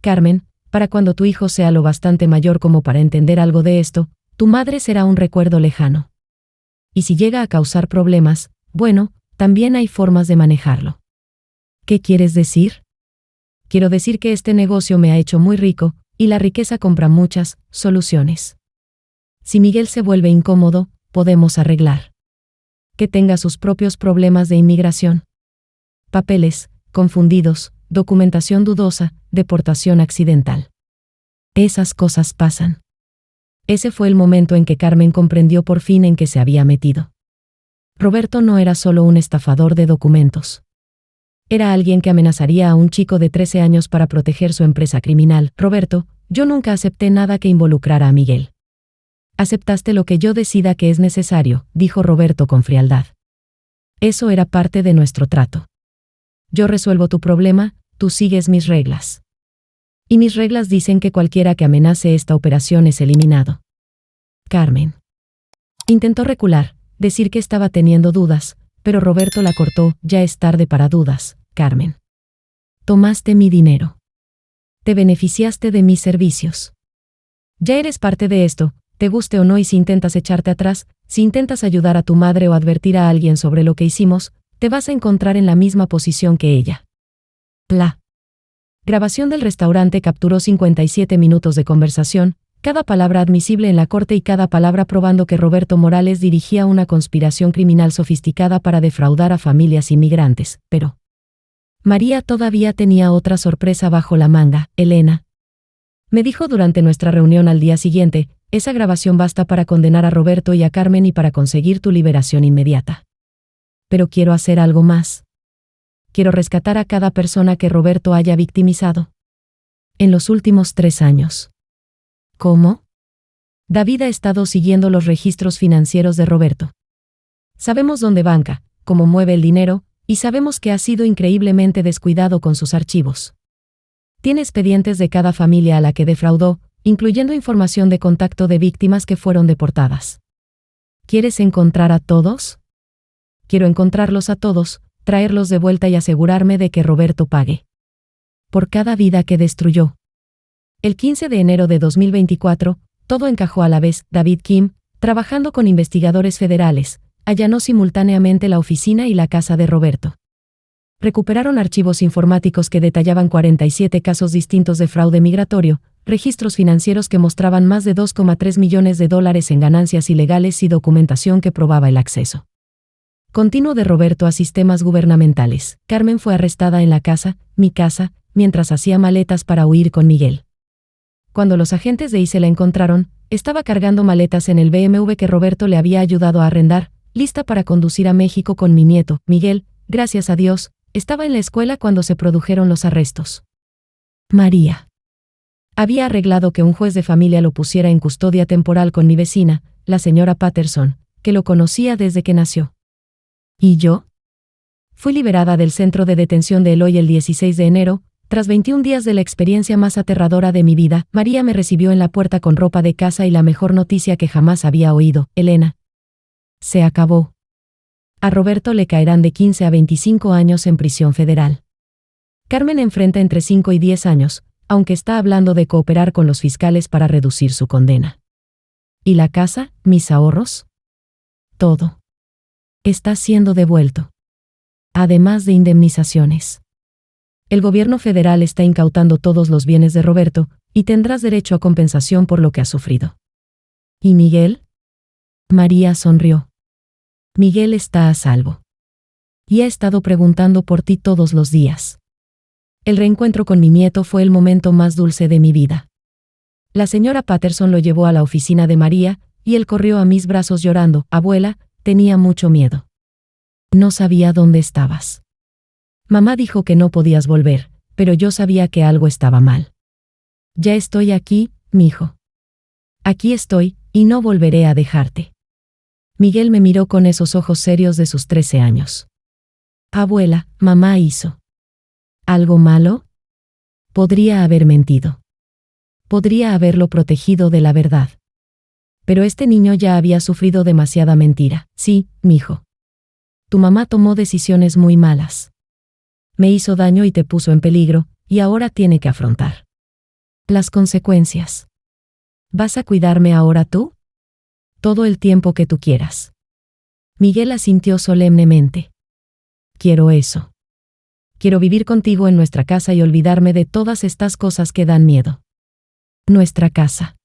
Carmen, para cuando tu hijo sea lo bastante mayor como para entender algo de esto, tu madre será un recuerdo lejano. Y si llega a causar problemas, bueno, también hay formas de manejarlo. ¿Qué quieres decir? Quiero decir que este negocio me ha hecho muy rico, y la riqueza compra muchas soluciones. Si Miguel se vuelve incómodo, podemos arreglar que tenga sus propios problemas de inmigración. Papeles confundidos, documentación dudosa, deportación accidental. Esas cosas pasan. Ese fue el momento en que Carmen comprendió por fin en qué se había metido. Roberto no era solo un estafador de documentos. Era alguien que amenazaría a un chico de 13 años para proteger su empresa criminal. Roberto, yo nunca acepté nada que involucrara a Miguel. Aceptaste lo que yo decida que es necesario, dijo Roberto con frialdad. Eso era parte de nuestro trato. Yo resuelvo tu problema, tú sigues mis reglas. Y mis reglas dicen que cualquiera que amenace esta operación es eliminado. Carmen. Intentó recular, decir que estaba teniendo dudas, pero Roberto la cortó. Ya es tarde para dudas, Carmen. Tomaste mi dinero. Te beneficiaste de mis servicios. Ya eres parte de esto, te guste o no, y si intentas echarte atrás, si intentas ayudar a tu madre o advertir a alguien sobre lo que hicimos, te vas a encontrar en la misma posición que ella. La grabación del restaurante capturó 57 minutos de conversación, cada palabra admisible en la corte y cada palabra probando que Roberto Morales dirigía una conspiración criminal sofisticada para defraudar a familias inmigrantes, pero María todavía tenía otra sorpresa bajo la manga. Elena me dijo durante nuestra reunión al día siguiente, esa grabación basta para condenar a Roberto y a Carmen y para conseguir tu liberación inmediata. Pero quiero hacer algo más. Quiero rescatar a cada persona que Roberto haya victimizado en los últimos 3 años. ¿Cómo? David ha estado siguiendo los registros financieros de Roberto. Sabemos dónde banca, cómo mueve el dinero, y sabemos que ha sido increíblemente descuidado con sus archivos. Tiene expedientes de cada familia a la que defraudó, incluyendo información de contacto de víctimas que fueron deportadas. ¿Quieres encontrar a todos? Quiero encontrarlos a todos, traerlos de vuelta y asegurarme de que Roberto pague por cada vida que destruyó. El 15 de enero de 2024, todo encajó a la vez. David Kim, trabajando con investigadores federales, allanó simultáneamente la oficina y la casa de Roberto. Recuperaron archivos informáticos que detallaban 47 casos distintos de fraude migratorio, registros financieros que mostraban más de $2,3 millones en ganancias ilegales y documentación que probaba el acceso continuo de Roberto a sistemas gubernamentales. Carmen fue arrestada en la casa, mi casa, mientras hacía maletas para huir con Miguel. Cuando los agentes de ICE la encontraron, estaba cargando maletas en el BMW que Roberto le había ayudado a arrendar, lista para conducir a México con mi nieto. Miguel, gracias a Dios, estaba en la escuela cuando se produjeron los arrestos. María había arreglado que un juez de familia lo pusiera en custodia temporal con mi vecina, la señora Patterson, que lo conocía desde que nació. ¿Y yo? Fui liberada del centro de detención de Eloy el 16 de enero, tras 21 días de la experiencia más aterradora de mi vida. María me recibió en la puerta con ropa de casa y la mejor noticia que jamás había oído. Elena. Se acabó. A Roberto le caerán de 15 a 25 años en prisión federal. Carmen enfrenta entre 5 y 10 años, aunque está hablando de cooperar con los fiscales para reducir su condena. ¿Y la casa, mis ahorros? Todo está siendo devuelto. Además de indemnizaciones. El gobierno federal está incautando todos los bienes de Roberto, y tendrás derecho a compensación por lo que has sufrido. ¿Y Miguel? María sonrió. Miguel está a salvo. Y ha estado preguntando por ti todos los días. El reencuentro con mi nieto fue el momento más dulce de mi vida. La señora Patterson lo llevó a la oficina de María, y él corrió a mis brazos llorando. Abuela, tenía mucho miedo. No sabía dónde estabas. Mamá dijo que no podías volver, pero yo sabía que algo estaba mal. Ya estoy aquí, mijo. Aquí estoy, y no volveré a dejarte. Miguel me miró con esos ojos serios de sus 13 años. Abuela, mamá hizo ¿algo malo? Podría haber mentido. Podría haberlo protegido de la verdad. Pero este niño ya había sufrido demasiada mentira. Sí, mijo. Tu mamá tomó decisiones muy malas. Me hizo daño y te puso en peligro, y ahora tiene que afrontar las consecuencias. ¿Vas a cuidarme ahora tú? Todo el tiempo que tú quieras. Miguel asintió solemnemente. Quiero eso. Quiero vivir contigo en nuestra casa y olvidarme de todas estas cosas que dan miedo. Nuestra casa.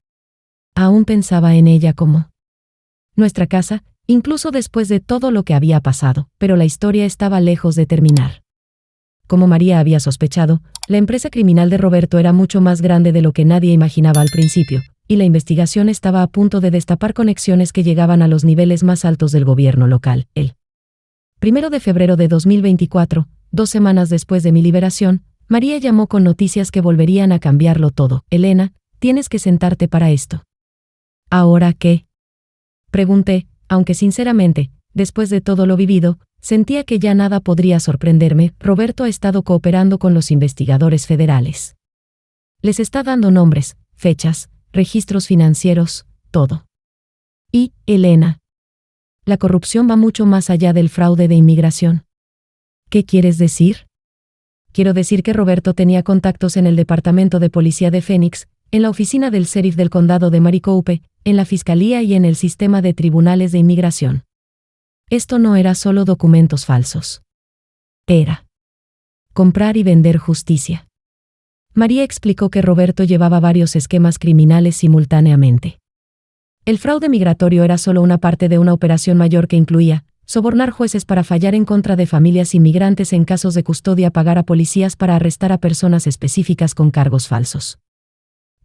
Aún pensaba en ella como nuestra casa, incluso después de todo lo que había pasado, pero la historia estaba lejos de terminar. Como María había sospechado, la empresa criminal de Roberto era mucho más grande de lo que nadie imaginaba al principio, y la investigación estaba a punto de destapar conexiones que llegaban a los niveles más altos del gobierno local. El 1 de febrero de 2024, 2 semanas después de mi liberación, María llamó con noticias que volverían a cambiarlo todo. Elena, tienes que sentarte para esto. ¿Ahora qué? Pregunté, aunque sinceramente, después de todo lo vivido, sentía que ya nada podría sorprenderme. Roberto ha estado cooperando con los investigadores federales. Les está dando nombres, fechas, registros financieros, todo. Y, Elena, la corrupción va mucho más allá del fraude de inmigración. ¿Qué quieres decir? Quiero decir que Roberto tenía contactos en el Departamento de Policía de Phoenix, en la oficina del sheriff del condado de Maricopa, en la fiscalía y en el sistema de tribunales de inmigración. Esto no era solo documentos falsos. Era comprar y vender justicia. María explicó que Roberto llevaba varios esquemas criminales simultáneamente. El fraude migratorio era solo una parte de una operación mayor que incluía sobornar jueces para fallar en contra de familias inmigrantes en casos de custodia, pagar a policías para arrestar a personas específicas con cargos falsos,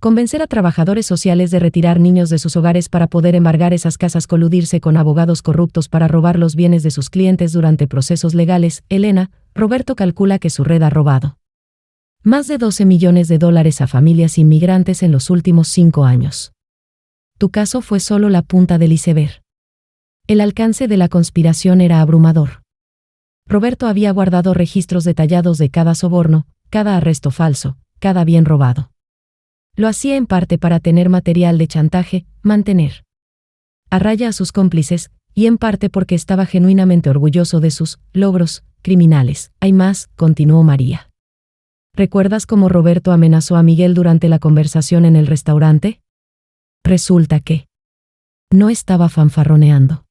convencer a trabajadores sociales de retirar niños de sus hogares para poder embargar esas casas, coludirse con abogados corruptos para robar los bienes de sus clientes durante procesos legales. Elena, Roberto calcula que su red ha robado más de $12 millones a familias inmigrantes en los últimos 5 años. Tu caso fue solo la punta del iceberg. El alcance de la conspiración era abrumador. Roberto había guardado registros detallados de cada soborno, cada arresto falso, cada bien robado. Lo hacía en parte para tener material de chantaje, mantener a raya a sus cómplices, y en parte porque estaba genuinamente orgulloso de sus logros criminales. Hay más, continuó María. ¿Recuerdas cómo Roberto amenazó a Miguel durante la conversación en el restaurante? Resulta que no estaba fanfarroneando.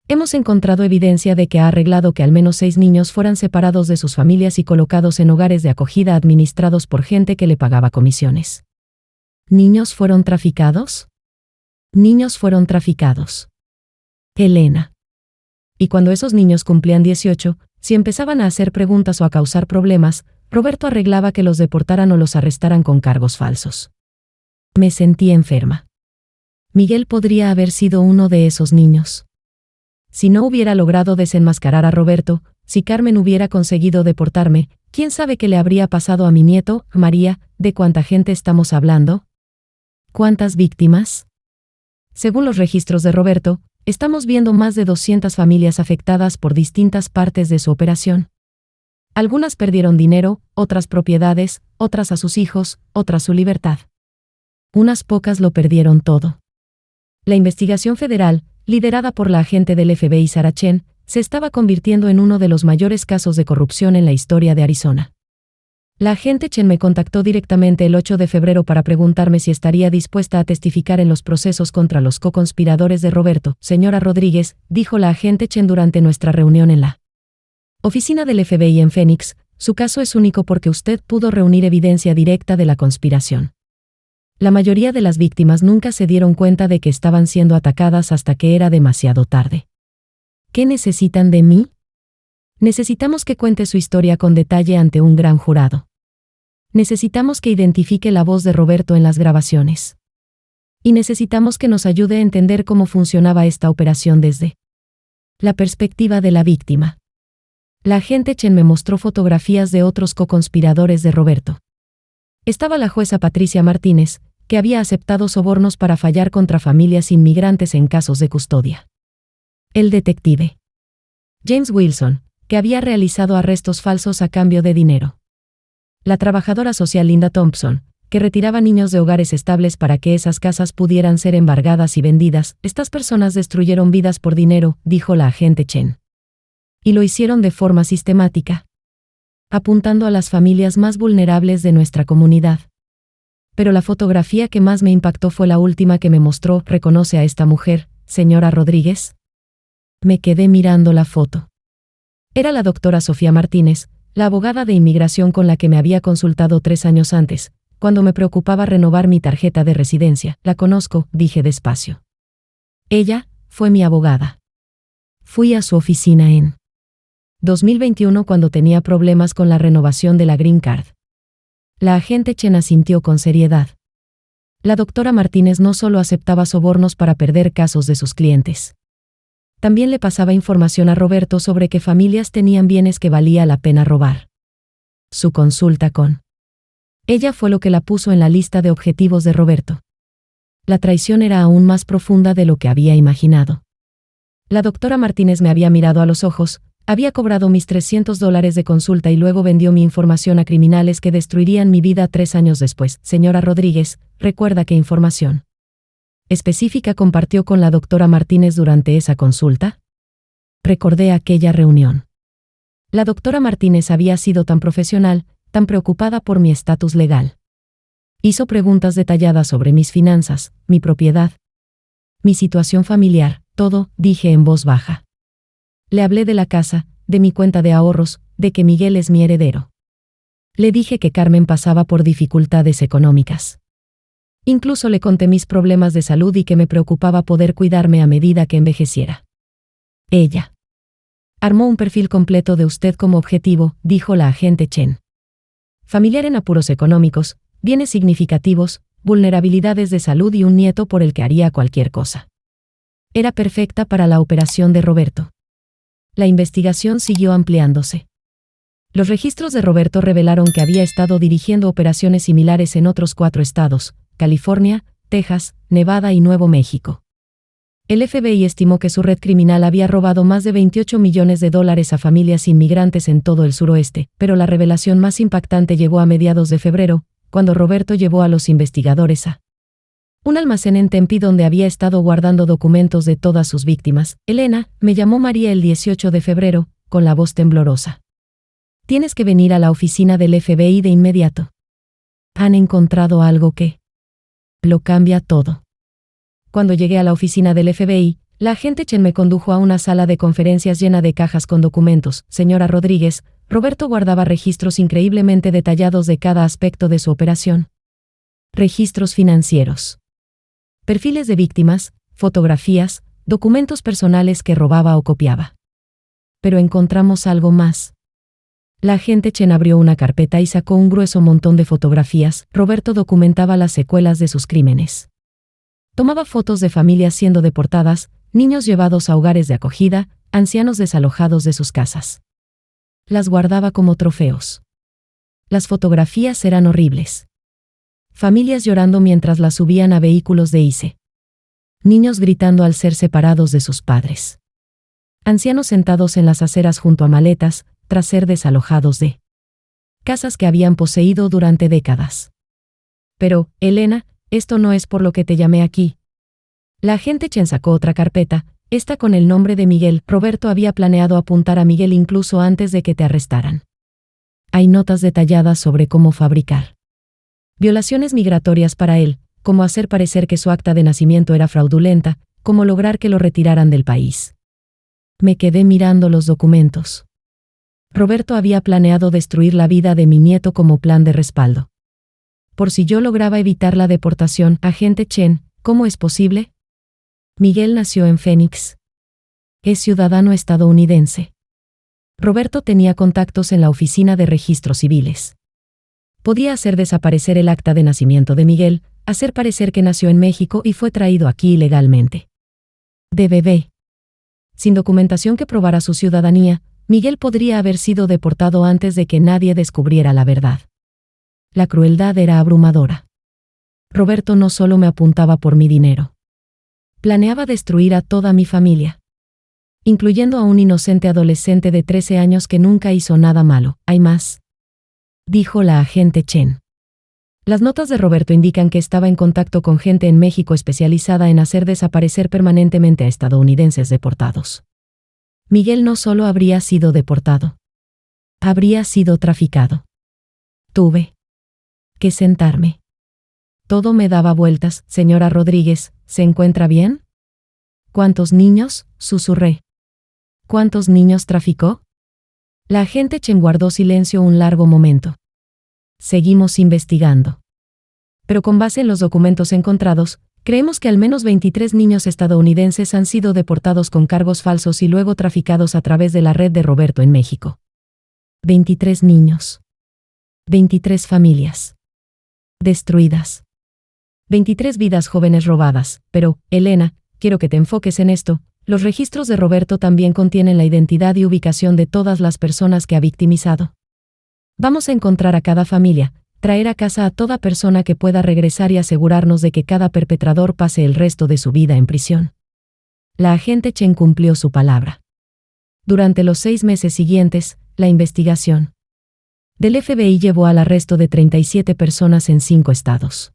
Hemos encontrado evidencia de que ha arreglado que al menos 6 niños fueran separados de sus familias y colocados en hogares de acogida administrados por gente que le pagaba comisiones. ¿Niños fueron traficados? Niños fueron traficados. Elena. Y cuando esos niños cumplían 18, si empezaban a hacer preguntas o a causar problemas, Roberto arreglaba que los deportaran o los arrestaran con cargos falsos. Me sentí enferma. Miguel podría haber sido uno de esos niños. Si no hubiera logrado desenmascarar a Roberto, si Carmen hubiera conseguido deportarme, ¿quién sabe qué le habría pasado a mi nieto? María, ¿de cuánta gente estamos hablando? ¿Cuántas víctimas? Según los registros de Roberto, estamos viendo más de 200 familias afectadas por distintas partes de su operación. Algunas perdieron dinero, otras propiedades, otras a sus hijos, otras su libertad. Unas pocas lo perdieron todo. La investigación federal, liderada por la agente del FBI Sarah Chen, se estaba convirtiendo en uno de los mayores casos de corrupción en la historia de Arizona. La agente Chen me contactó directamente el 8 de febrero para preguntarme si estaría dispuesta a testificar en los procesos contra los co-conspiradores de Roberto. Señora Rodríguez, dijo la agente Chen durante nuestra reunión en la oficina del FBI en Phoenix, su caso es único porque usted pudo reunir evidencia directa de la conspiración. La mayoría de las víctimas nunca se dieron cuenta de que estaban siendo atacadas hasta que era demasiado tarde. ¿Qué necesitan de mí? Necesitamos que cuente su historia con detalle ante un gran jurado. Necesitamos que identifique la voz de Roberto en las grabaciones. Y necesitamos que nos ayude a entender cómo funcionaba esta operación desde la perspectiva de la víctima. La agente Chen me mostró fotografías de otros co-conspiradores de Roberto. Estaba la jueza Patricia Martínez, que había aceptado sobornos para fallar contra familias inmigrantes en casos de custodia. El detective James Wilson, que había realizado arrestos falsos a cambio de dinero. La trabajadora social Linda Thompson, que retiraba niños de hogares estables para que esas casas pudieran ser embargadas y vendidas. Estas personas destruyeron vidas por dinero, dijo la agente Chen. Y lo hicieron de forma sistemática, apuntando a las familias más vulnerables de nuestra comunidad. Pero la fotografía que más me impactó fue la última que me mostró. ¿Reconoce a esta mujer, señora Rodríguez? Me quedé mirando la foto. Era la doctora Sofía Martínez, la abogada de inmigración con la que me había consultado 3 años antes, cuando me preocupaba renovar mi tarjeta de residencia. La conozco, dije despacio. Ella fue mi abogada. Fui a su oficina en 2021 cuando tenía problemas con la renovación de la Green Card. La agente Chen asintió con seriedad. La doctora Martínez no solo aceptaba sobornos para perder casos de sus clientes. También le pasaba información a Roberto sobre qué familias tenían bienes que valía la pena robar. Su consulta con ella fue lo que la puso en la lista de objetivos de Roberto. La traición era aún más profunda de lo que había imaginado. La doctora Martínez me había mirado a los ojos, había cobrado mis $300 de consulta y luego vendió mi información a criminales que destruirían mi vida 3 años después. Señora Rodríguez, ¿recuerda qué información específica compartió con la doctora Martínez durante esa consulta? Recordé aquella reunión. La doctora Martínez había sido tan profesional, tan preocupada por mi estatus legal. Hizo preguntas detalladas sobre mis finanzas, mi propiedad, mi situación familiar, todo, dije en voz baja. Le hablé de la casa, de mi cuenta de ahorros, de que Miguel es mi heredero. Le dije que Carmen pasaba por dificultades económicas. Incluso le conté mis problemas de salud y que me preocupaba poder cuidarme a medida que envejeciera. Ella armó un perfil completo de usted como objetivo, dijo la agente Chen. Familiar en apuros económicos, bienes significativos, vulnerabilidades de salud y un nieto por el que haría cualquier cosa. Era perfecta para la operación de Roberto. La investigación siguió ampliándose. Los registros de Roberto revelaron que había estado dirigiendo operaciones similares en otros 4 estados, California, Texas, Nevada y Nuevo México. El FBI estimó que su red criminal había robado más de $28 millones a familias inmigrantes en todo el suroeste, pero la revelación más impactante llegó a mediados de febrero, cuando Roberto llevó a los investigadores a un almacén en Tempe donde había estado guardando documentos de todas sus víctimas. Elena, me llamó María el 18 de febrero, con la voz temblorosa. Tienes que venir a la oficina del FBI de inmediato. Han encontrado algo que lo cambia todo. Cuando llegué a la oficina del FBI, la agente Chen me condujo a una sala de conferencias llena de cajas con documentos. Señora Rodríguez, Roberto guardaba registros increíblemente detallados de cada aspecto de su operación. Registros financieros, perfiles de víctimas, fotografías, documentos personales que robaba o copiaba. Pero encontramos algo más. La agente Chen abrió una carpeta y sacó un grueso montón de fotografías. Roberto documentaba las secuelas de sus crímenes. Tomaba fotos de familias siendo deportadas, niños llevados a hogares de acogida, ancianos desalojados de sus casas. Las guardaba como trofeos. Las fotografías eran horribles. Familias llorando mientras las subían a vehículos de ICE. Niños gritando al ser separados de sus padres. Ancianos sentados en las aceras junto a maletas, tras ser desalojados de casas que habían poseído durante décadas. Pero, Elena, esto no es por lo que te llamé aquí. La agente Chen sacó otra carpeta, esta con el nombre de Miguel. Roberto había planeado apuntar a Miguel incluso antes de que te arrestaran. Hay notas detalladas sobre cómo fabricar violaciones migratorias para él, cómo hacer parecer que su acta de nacimiento era fraudulenta, cómo lograr que lo retiraran del país. Me quedé mirando los documentos. Roberto había planeado destruir la vida de mi nieto como plan de respaldo. Por si yo lograba evitar la deportación, agente Chen, ¿cómo es posible? Miguel nació en Phoenix. Es ciudadano estadounidense. Roberto tenía contactos en la oficina de registros civiles. Podía hacer desaparecer el acta de nacimiento de Miguel, hacer parecer que nació en México y fue traído aquí ilegalmente. De bebé. Sin documentación que probara su ciudadanía, Miguel podría haber sido deportado antes de que nadie descubriera la verdad. La crueldad era abrumadora. Roberto no solo me apuntaba por mi dinero. Planeaba destruir a toda mi familia, incluyendo a un inocente adolescente de 13 años que nunca hizo nada malo. Hay más, dijo la agente Chen. Las notas de Roberto indican que estaba en contacto con gente en México especializada en hacer desaparecer permanentemente a estadounidenses deportados. Miguel no solo habría sido deportado, habría sido traficado. Tuve que sentarme. Todo me daba vueltas. Señora Rodríguez, ¿se encuentra bien? ¿Cuántos niños? Susurré. ¿Cuántos niños traficó? La agente Chen guardó silencio un largo momento. Seguimos investigando. Pero con base en los documentos encontrados, creemos que al menos 23 niños estadounidenses han sido deportados con cargos falsos y luego traficados a través de la red de Roberto en México. 23 niños. 23 familias destruidas. 23 vidas jóvenes robadas. Pero, Elena, quiero que te enfoques en esto. Los registros de Roberto también contienen la identidad y ubicación de todas las personas que ha victimizado. Vamos a encontrar a cada familia, traer a casa a toda persona que pueda regresar y asegurarnos de que cada perpetrador pase el resto de su vida en prisión. La agente Chen cumplió su palabra. Durante los 6 meses siguientes, la investigación del FBI llevó al arresto de 37 personas en 5 estados.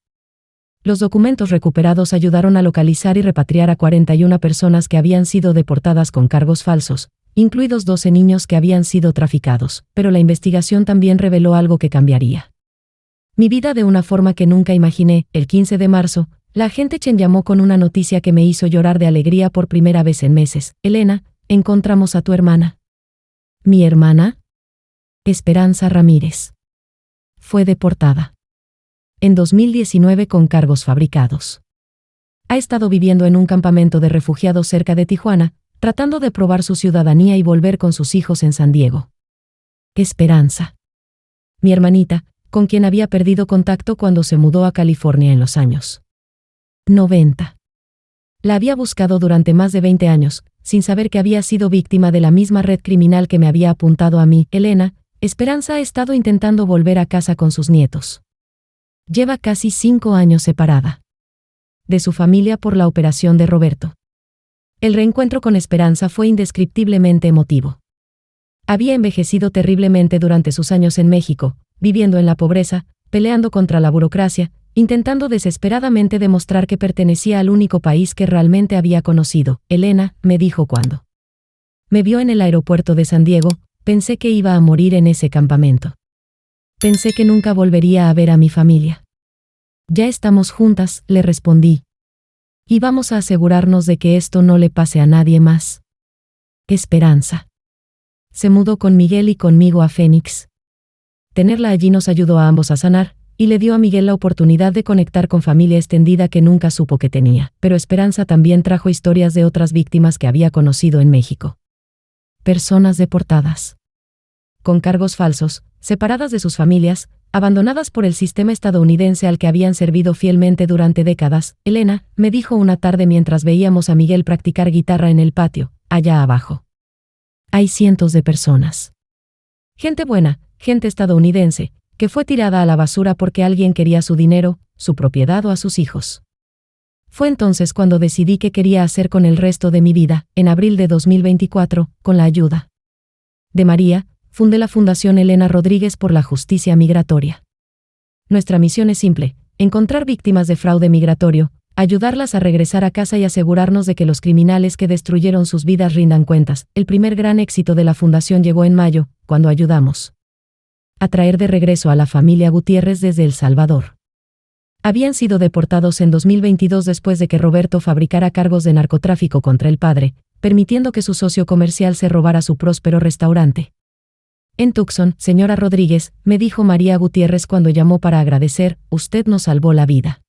Los documentos recuperados ayudaron a localizar y repatriar a 41 personas que habían sido deportadas con cargos falsos, incluidos 12 niños que habían sido traficados, pero la investigación también reveló algo que cambiaría mi vida de una forma que nunca imaginé. El 15 de marzo, la agente Chen llamó con una noticia que me hizo llorar de alegría por primera vez en meses. Elena, encontramos a tu hermana. ¿Mi hermana? Esperanza Ramírez. Fue deportada en 2019 con cargos fabricados. Ha estado viviendo en un campamento de refugiados cerca de Tijuana, tratando de probar su ciudadanía y volver con sus hijos en San Diego. Esperanza. Mi hermanita, con quien había perdido contacto cuando se mudó a California en los años 90. La había buscado durante más de 20 años, sin saber que había sido víctima de la misma red criminal que me había apuntado a mí. Elena, Esperanza ha estado intentando volver a casa con sus nietos. Lleva casi 5 años separada de su familia por la operación de Roberto. El reencuentro con Esperanza fue indescriptiblemente emotivo. Había envejecido terriblemente durante sus años en México, viviendo en la pobreza, peleando contra la burocracia, intentando desesperadamente demostrar que pertenecía al único país que realmente había conocido. Elena, me dijo cuando me vio en el aeropuerto de San Diego, pensé que iba a morir en ese campamento. Pensé que nunca volvería a ver a mi familia. Ya estamos juntas, le respondí. Y vamos a asegurarnos de que esto no le pase a nadie más. Esperanza se mudó con Miguel y conmigo a Phoenix. Tenerla allí nos ayudó a ambos a sanar, y le dio a Miguel la oportunidad de conectar con familia extendida que nunca supo que tenía. Pero Esperanza también trajo historias de otras víctimas que había conocido en México. Personas deportadas con cargos falsos, separadas de sus familias, abandonadas por el sistema estadounidense al que habían servido fielmente durante décadas. Elena, me dijo una tarde mientras veíamos a Miguel practicar guitarra en el patio, allá abajo. Hay cientos de personas. Gente buena, gente estadounidense, que fue tirada a la basura porque alguien quería su dinero, su propiedad o a sus hijos. Fue entonces cuando decidí qué quería hacer con el resto de mi vida. En abril de 2024, con la ayuda de María, fundé la Fundación Elena Rodríguez por la Justicia Migratoria. Nuestra misión es simple: encontrar víctimas de fraude migratorio, ayudarlas a regresar a casa y asegurarnos de que los criminales que destruyeron sus vidas rindan cuentas. El primer gran éxito de la fundación llegó en mayo, cuando ayudamos a traer de regreso a la familia Gutiérrez desde El Salvador. Habían sido deportados en 2022 después de que Roberto fabricara cargos de narcotráfico contra el padre, permitiendo que su socio comercial se robara su próspero restaurante. En Tucson, señora Rodríguez, me dijo María Gutiérrez cuando llamó para agradecer, usted nos salvó la vida.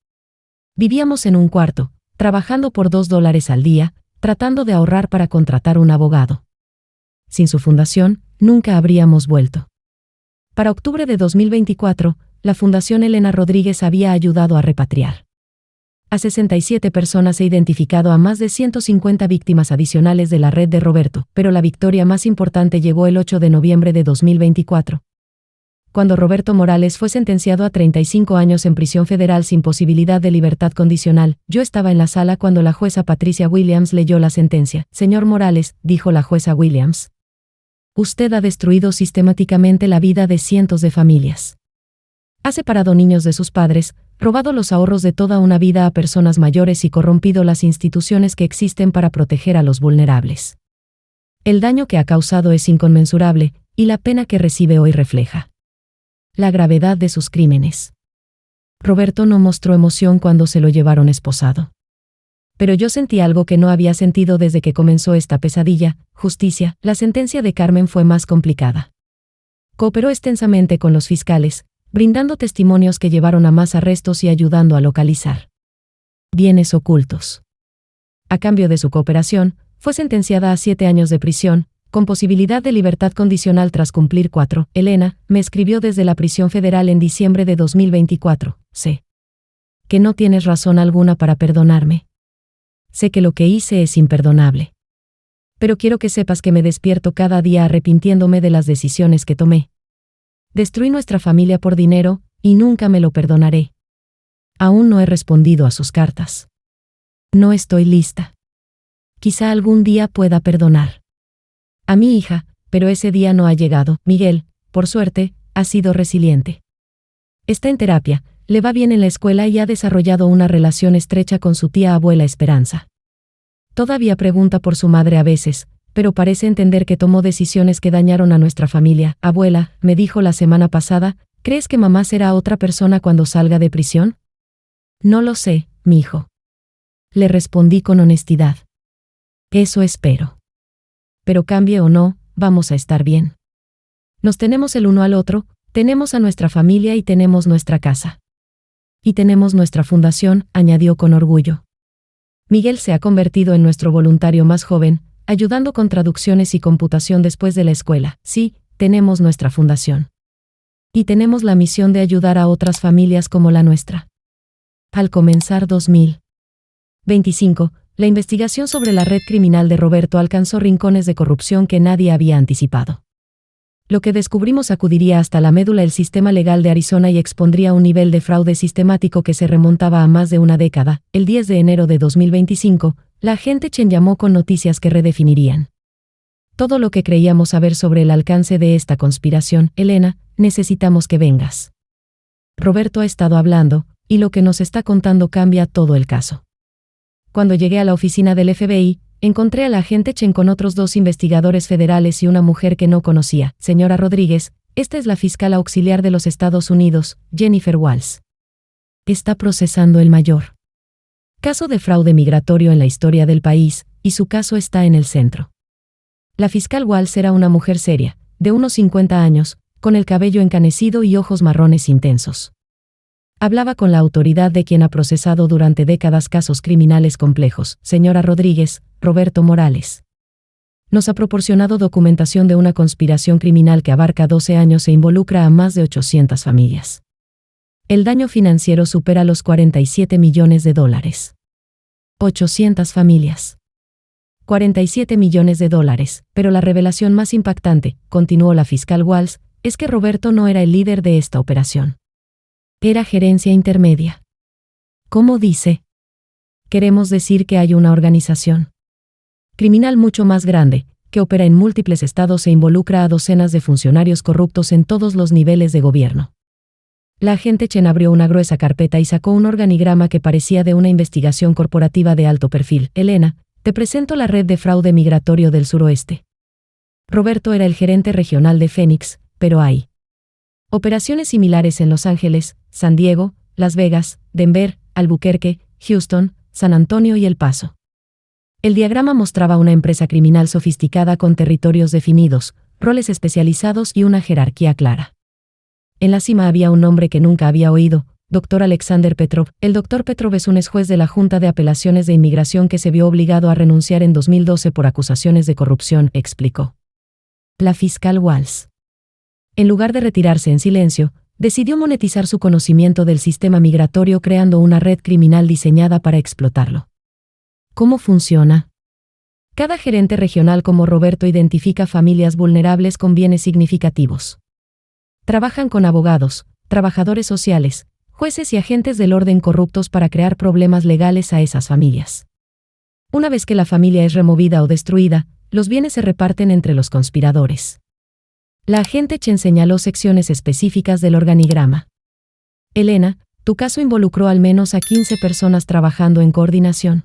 Vivíamos en un cuarto, trabajando por $2 al día, tratando de ahorrar para contratar un abogado. Sin su fundación, nunca habríamos vuelto. Para octubre de 2024, la Fundación Elena Rodríguez había ayudado a repatriar a 67 personas e identificado a más de 150 víctimas adicionales de la red de Roberto, pero la victoria más importante llegó el 8 de noviembre de 2024. Cuando Roberto Morales fue sentenciado a 35 años en prisión federal sin posibilidad de libertad condicional, yo estaba en la sala cuando la jueza Patricia Williams leyó la sentencia. Señor Morales, dijo la jueza Williams, usted ha destruido sistemáticamente la vida de cientos de familias. Ha separado niños de sus padres, robado los ahorros de toda una vida a personas mayores y corrompido las instituciones que existen para proteger a los vulnerables. El daño que ha causado es inconmensurable, y la pena que recibe hoy refleja la gravedad de sus crímenes. Roberto no mostró emoción cuando se lo llevaron esposado. Pero yo sentí algo que no había sentido desde que comenzó esta pesadilla: justicia. La sentencia de Carmen fue más complicada. Cooperó extensamente con los fiscales, brindando testimonios que llevaron a más arrestos y ayudando a localizar bienes ocultos. A cambio de su cooperación, fue sentenciada a 7 años de prisión, con posibilidad de libertad condicional tras cumplir 4. Elena, me escribió desde la prisión federal en diciembre de 2024. Sé que no tienes razón alguna para perdonarme. Sé que lo que hice es imperdonable. Pero quiero que sepas que me despierto cada día arrepintiéndome de las decisiones que tomé. Destruí nuestra familia por dinero, y nunca me lo perdonaré. Aún no he respondido a sus cartas. No estoy lista. Quizá algún día pueda perdonar a mi hija, pero ese día no ha llegado. Miguel, por suerte, ha sido resiliente. Está en terapia, le va bien en la escuela y ha desarrollado una relación estrecha con su tía abuela Esperanza. Todavía pregunta por su madre a veces, pero parece entender que tomó decisiones que dañaron a nuestra familia. Abuela, me dijo la semana pasada, ¿crees que mamá será otra persona cuando salga de prisión? No lo sé, mijo. Le respondí con honestidad. Eso espero. Pero cambie o no, vamos a estar bien. Nos tenemos el uno al otro, tenemos a nuestra familia y tenemos nuestra casa. Y tenemos nuestra fundación, añadió con orgullo. Miguel se ha convertido en nuestro voluntario más joven, ayudando con traducciones y computación después de la escuela. Sí, tenemos nuestra fundación. Y tenemos la misión de ayudar a otras familias como la nuestra. Al comenzar 2025, la investigación sobre la red criminal de Roberto alcanzó rincones de corrupción que nadie había anticipado. Lo que descubrimos sacudiría hasta la médula el sistema legal de Arizona y expondría un nivel de fraude sistemático que se remontaba a más de una década. El 10 de enero de 2025, la agente Chen llamó con noticias que redefinirían todo lo que creíamos saber sobre el alcance de esta conspiración. Elena, necesitamos que vengas. Roberto ha estado hablando, y lo que nos está contando cambia todo el caso. Cuando llegué a la oficina del FBI, encontré a la agente Chen con otros 2 investigadores federales y una mujer que no conocía. Señora Rodríguez, esta es la fiscal auxiliar de los Estados Unidos, Jennifer Walls. Está procesando el mayor caso de fraude migratorio en la historia del país, y su caso está en el centro. La fiscal Walls era una mujer seria, de unos 50 años, con el cabello encanecido y ojos marrones intensos. Hablaba con la autoridad de quien ha procesado durante décadas casos criminales complejos. Señora Rodríguez, Roberto Morales nos ha proporcionado documentación de una conspiración criminal que abarca 12 años e involucra a más de 800 familias. El daño financiero supera los $47 millones. 800 familias. $47 millones, pero la revelación más impactante, continuó la fiscal Walls, es que Roberto no era el líder de esta operación. Era gerencia intermedia. ¿Cómo dice? Queremos decir que hay una organización criminal mucho más grande, que opera en múltiples estados e involucra a docenas de funcionarios corruptos en todos los niveles de gobierno. La agente Chen abrió una gruesa carpeta y sacó un organigrama que parecía de una investigación corporativa de alto perfil. Elena, te presento la red de fraude migratorio del suroeste. Roberto era el gerente regional de Phoenix, pero hay operaciones similares en Los Ángeles, San Diego, Las Vegas, Denver, Albuquerque, Houston, San Antonio y El Paso. El diagrama mostraba una empresa criminal sofisticada con territorios definidos, roles especializados y una jerarquía clara. En la cima había un nombre que nunca había oído, Dr. Alexander Petrov. El Dr. Petrov es un juez de la Junta de Apelaciones de Inmigración que se vio obligado a renunciar en 2012 por acusaciones de corrupción, explicó la fiscal Walls. En lugar de retirarse en silencio, decidió monetizar su conocimiento del sistema migratorio creando una red criminal diseñada para explotarlo. ¿Cómo funciona? Cada gerente regional como Roberto identifica familias vulnerables con bienes significativos. Trabajan con abogados, trabajadores sociales, jueces y agentes del orden corruptos para crear problemas legales a esas familias. Una vez que la familia es removida o destruida, los bienes se reparten entre los conspiradores. La agente Chen señaló secciones específicas del organigrama. Elena, tu caso involucró al menos a 15 personas trabajando en coordinación.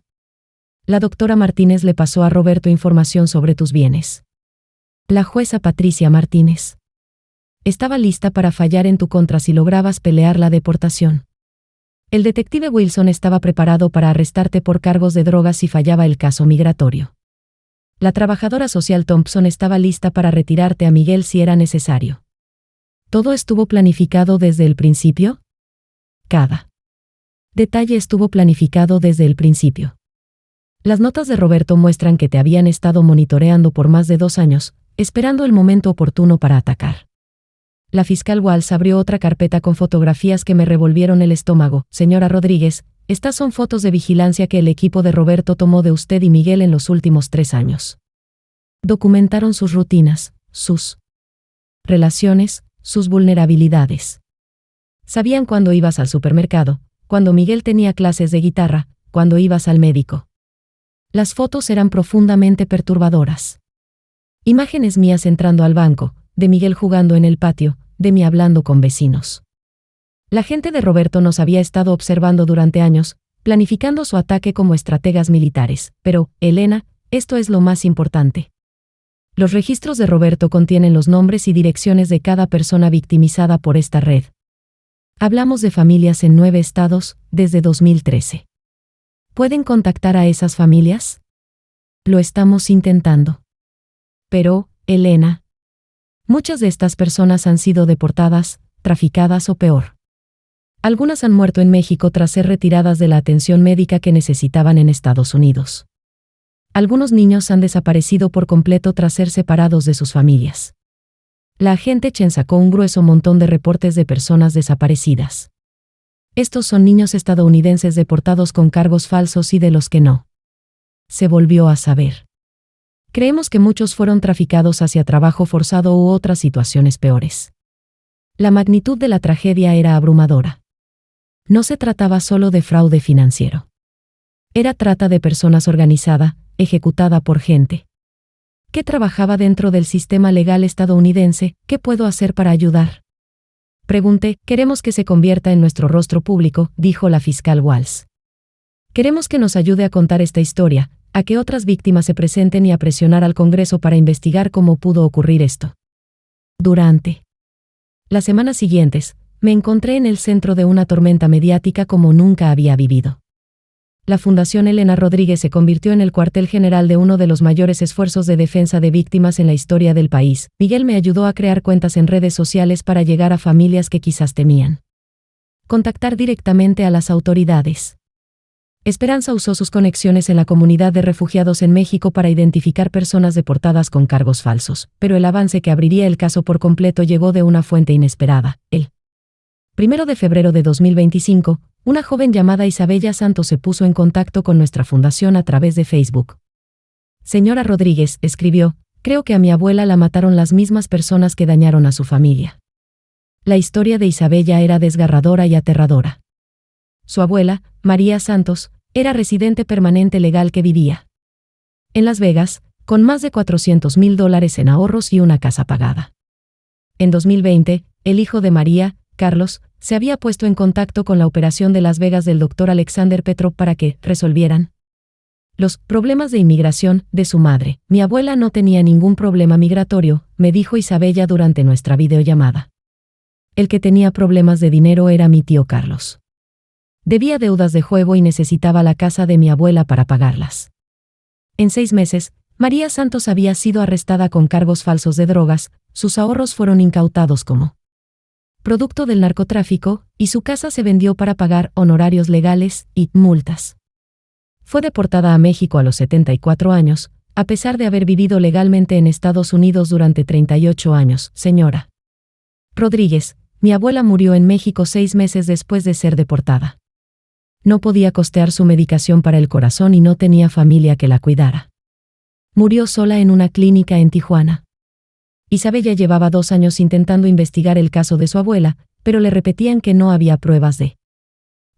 La doctora Martínez le pasó a Roberto información sobre tus bienes. La jueza Patricia Martínez estaba lista para fallar en tu contra si lograbas pelear la deportación. El detective Wilson estaba preparado para arrestarte por cargos de drogas si fallaba el caso migratorio. La trabajadora social Thompson estaba lista para retirarte a Miguel si era necesario. ¿Todo estuvo planificado desde el principio? Cada detalle estuvo planificado desde el principio. Las notas de Roberto muestran que te habían estado monitoreando por más de 2 años, esperando el momento oportuno para atacar. La fiscal Walls abrió otra carpeta con fotografías que me revolvieron el estómago. Señora Rodríguez, estas son fotos de vigilancia que el equipo de Roberto tomó de usted y Miguel en los últimos 3 años. Documentaron sus rutinas, sus relaciones, sus vulnerabilidades. Sabían cuándo ibas al supermercado, cuando Miguel tenía clases de guitarra, cuando ibas al médico. Las fotos eran profundamente perturbadoras. Imágenes mías entrando al banco, de Miguel jugando en el patio, de mí hablando con vecinos. La gente de Roberto nos había estado observando durante años, planificando su ataque como estrategas militares. Pero, Elena, esto es lo más importante. Los registros de Roberto contienen los nombres y direcciones de cada persona victimizada por esta red. Hablamos de familias en 9 estados, desde 2013. ¿Pueden contactar a esas familias? Lo estamos intentando. Pero, Elena, muchas de estas personas han sido deportadas, traficadas o peor. Algunas han muerto en México tras ser retiradas de la atención médica que necesitaban en Estados Unidos. Algunos niños han desaparecido por completo tras ser separados de sus familias. La agente Chen sacó un grueso montón de reportes de personas desaparecidas. Estos son niños estadounidenses deportados con cargos falsos y de los que no se volvió a saber. Creemos que muchos fueron traficados hacia trabajo forzado u otras situaciones peores. La magnitud de la tragedia era abrumadora. No se trataba solo de fraude financiero. Era trata de personas organizada, ejecutada por gente que trabajaba dentro del sistema legal estadounidense. ¿Qué puedo hacer para ayudar? Pregunté. Queremos que se convierta en nuestro rostro público, dijo la fiscal Walls. Queremos que nos ayude a contar esta historia, a que otras víctimas se presenten y a presionar al Congreso para investigar cómo pudo ocurrir esto. Durante las semanas siguientes, me encontré en el centro de una tormenta mediática como nunca había vivido. La Fundación Elena Rodríguez se convirtió en el cuartel general de uno de los mayores esfuerzos de defensa de víctimas en la historia del país. Miguel me ayudó a crear cuentas en redes sociales para llegar a familias que quizás temían contactar directamente a las autoridades. Esperanza usó sus conexiones en la comunidad de refugiados en México para identificar personas deportadas con cargos falsos, pero el avance que abriría el caso por completo llegó de una fuente inesperada. El 1 de febrero de 2025, una joven llamada Isabella Santos se puso en contacto con nuestra fundación a través de Facebook. Señora Rodríguez, escribió, creo que a mi abuela la mataron las mismas personas que dañaron a su familia. La historia de Isabella era desgarradora y aterradora. Su abuela, María Santos, era residente permanente legal que vivía en Las Vegas, con más de $400,000 en ahorros y una casa pagada. En 2020, el hijo de María, Carlos, se había puesto en contacto con la operación de Las Vegas del Dr. Alexander Petrov para que resolvieran los problemas de inmigración de su madre. Mi abuela no tenía ningún problema migratorio, me dijo Isabella durante nuestra videollamada. El que tenía problemas de dinero era mi tío Carlos. Debía deudas de juego y necesitaba la casa de mi abuela para pagarlas. En 6 meses, María Santos había sido arrestada con cargos falsos de drogas, sus ahorros fueron incautados como producto del narcotráfico, y su casa se vendió para pagar honorarios legales y multas. Fue deportada a México a los 74 años, a pesar de haber vivido legalmente en Estados Unidos durante 38 años. Señora Rodríguez, mi abuela murió en México 6 meses después de ser deportada. No podía costear su medicación para el corazón y no tenía familia que la cuidara. Murió sola en una clínica en Tijuana. Isabella llevaba 2 años intentando investigar el caso de su abuela, pero le repetían que no había pruebas de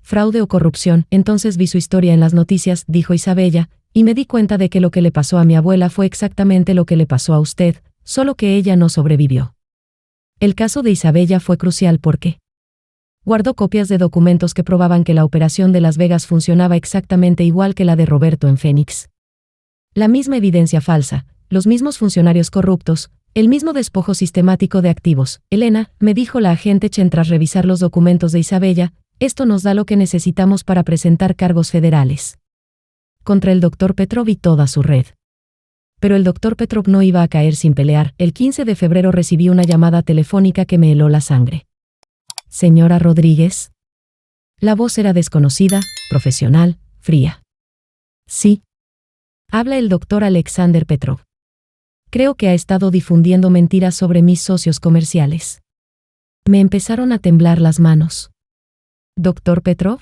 fraude o corrupción. Entonces vi su historia en las noticias, dijo Isabella, y me di cuenta de que lo que le pasó a mi abuela fue exactamente lo que le pasó a usted, solo que ella no sobrevivió. El caso de Isabella fue crucial porque guardó copias de documentos que probaban que la operación de Las Vegas funcionaba exactamente igual que la de Roberto en Phoenix. La misma evidencia falsa, los mismos funcionarios corruptos, el mismo despojo sistemático de activos. Elena, me dijo la agente Chen tras revisar los documentos de Isabella, esto nos da lo que necesitamos para presentar cargos federales contra el Dr. Petrov y toda su red. Pero el Dr. Petrov no iba a caer sin pelear. El 15 de febrero recibí una llamada telefónica que me heló la sangre. Señora Rodríguez. La voz era desconocida, profesional, fría. Sí. Habla el Dr. Alexander Petrov. Creo que ha estado difundiendo mentiras sobre mis socios comerciales. Me empezaron a temblar las manos. ¿Dr. Petrov?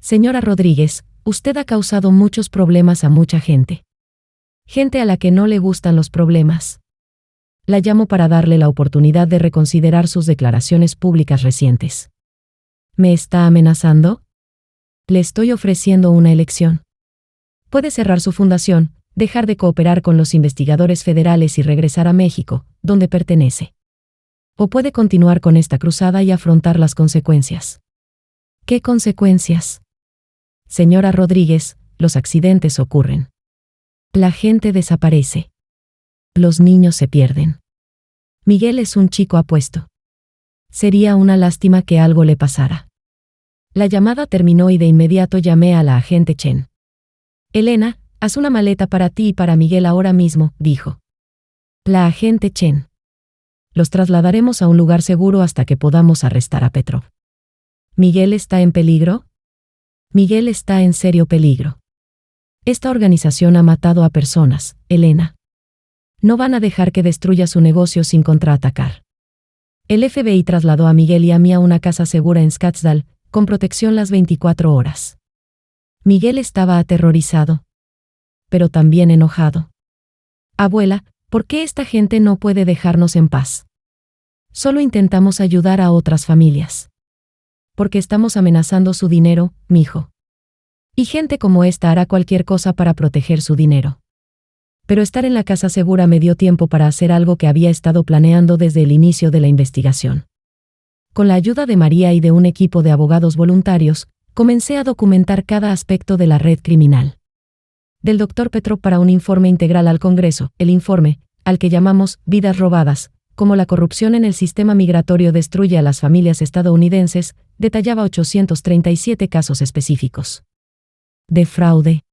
Señora Rodríguez, usted ha causado muchos problemas a mucha gente. Gente a la que no le gustan los problemas. La llamo para darle la oportunidad de reconsiderar sus declaraciones públicas recientes. ¿Me está amenazando? Le estoy ofreciendo una elección. Puede cerrar su fundación, dejar de cooperar con los investigadores federales y regresar a México, donde pertenece. O puede continuar con esta cruzada y afrontar las consecuencias. ¿Qué consecuencias? Señora Rodríguez, los accidentes ocurren. La gente desaparece. Los niños se pierden. Miguel es un chico apuesto. Sería una lástima que algo le pasara. La llamada terminó y de inmediato llamé a la agente Chen. Elena, haz una maleta para ti y para Miguel ahora mismo, dijo. La agente Chen. Los trasladaremos a un lugar seguro hasta que podamos arrestar a Petrov. ¿Miguel está en peligro? Miguel está en serio peligro. Esta organización ha matado a personas, Elena. No van a dejar que destruya su negocio sin contraatacar. El FBI trasladó a Miguel y a mí a una casa segura en Scottsdale, con protección las 24 horas. Miguel estaba aterrorizado, pero también enojado. Abuela, ¿por qué esta gente no puede dejarnos en paz? Solo intentamos ayudar a otras familias. Porque estamos amenazando su dinero, mijo. Y gente como esta hará cualquier cosa para proteger su dinero. Pero estar en la casa segura me dio tiempo para hacer algo que había estado planeando desde el inicio de la investigación. Con la ayuda de María y de un equipo de abogados voluntarios, comencé a documentar cada aspecto de la red criminal. Del Dr. Petrov para un informe integral al Congreso, el informe, al que llamamos Vidas robadas, como la corrupción en el sistema migratorio destruye a las familias estadounidenses, detallaba 837 casos específicos de fraude,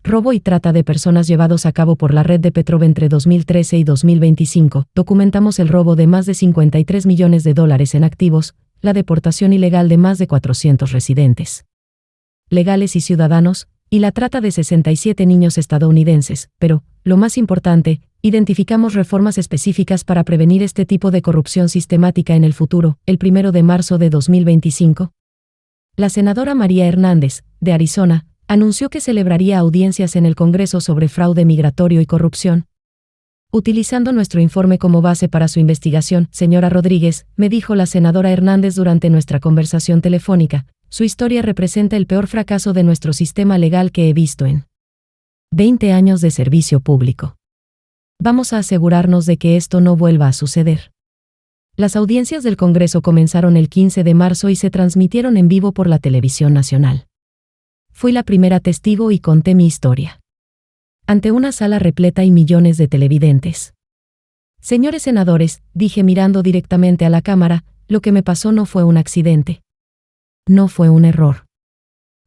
robo y trata de personas llevados a cabo por la red de Petrov entre 2013 y 2025. Documentamos el robo de más de $53 millones en activos, la deportación ilegal de más de 400 residentes legales y ciudadanos, y la trata de 67 niños estadounidenses, pero, lo más importante, identificamos reformas específicas para prevenir este tipo de corrupción sistemática en el futuro. El 1 de marzo de 2025, la senadora María Hernández, de Arizona, anunció que celebraría audiencias en el Congreso sobre fraude migratorio y corrupción. Utilizando nuestro informe como base para su investigación, señora Rodríguez, me dijo la senadora Hernández durante nuestra conversación telefónica, su historia representa el peor fracaso de nuestro sistema legal que he visto en 20 años de servicio público. Vamos a asegurarnos de que esto no vuelva a suceder. Las audiencias del Congreso comenzaron el 15 de marzo y se transmitieron en vivo por la televisión nacional. Fui la primera testigo y conté mi historia ante una sala repleta y millones de televidentes. Señores senadores, dije mirando directamente a la cámara, lo que me pasó no fue un accidente. No fue un error.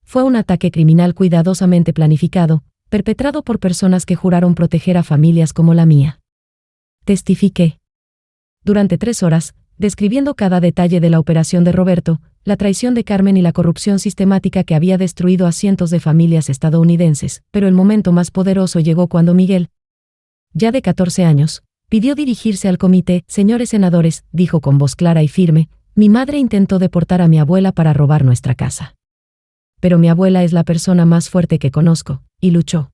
Fue un ataque criminal cuidadosamente planificado, perpetrado por personas que juraron proteger a familias como la mía. Testifiqué durante 3 horas, describiendo cada detalle de la operación de Roberto, la traición de Carmen y la corrupción sistemática que había destruido a cientos de familias estadounidenses, pero el momento más poderoso llegó cuando Miguel, ya de 14 años, pidió dirigirse al comité. Señores senadores, dijo con voz clara y firme, mi madre intentó deportar a mi abuela para robar nuestra casa. Pero mi abuela es la persona más fuerte que conozco, y luchó.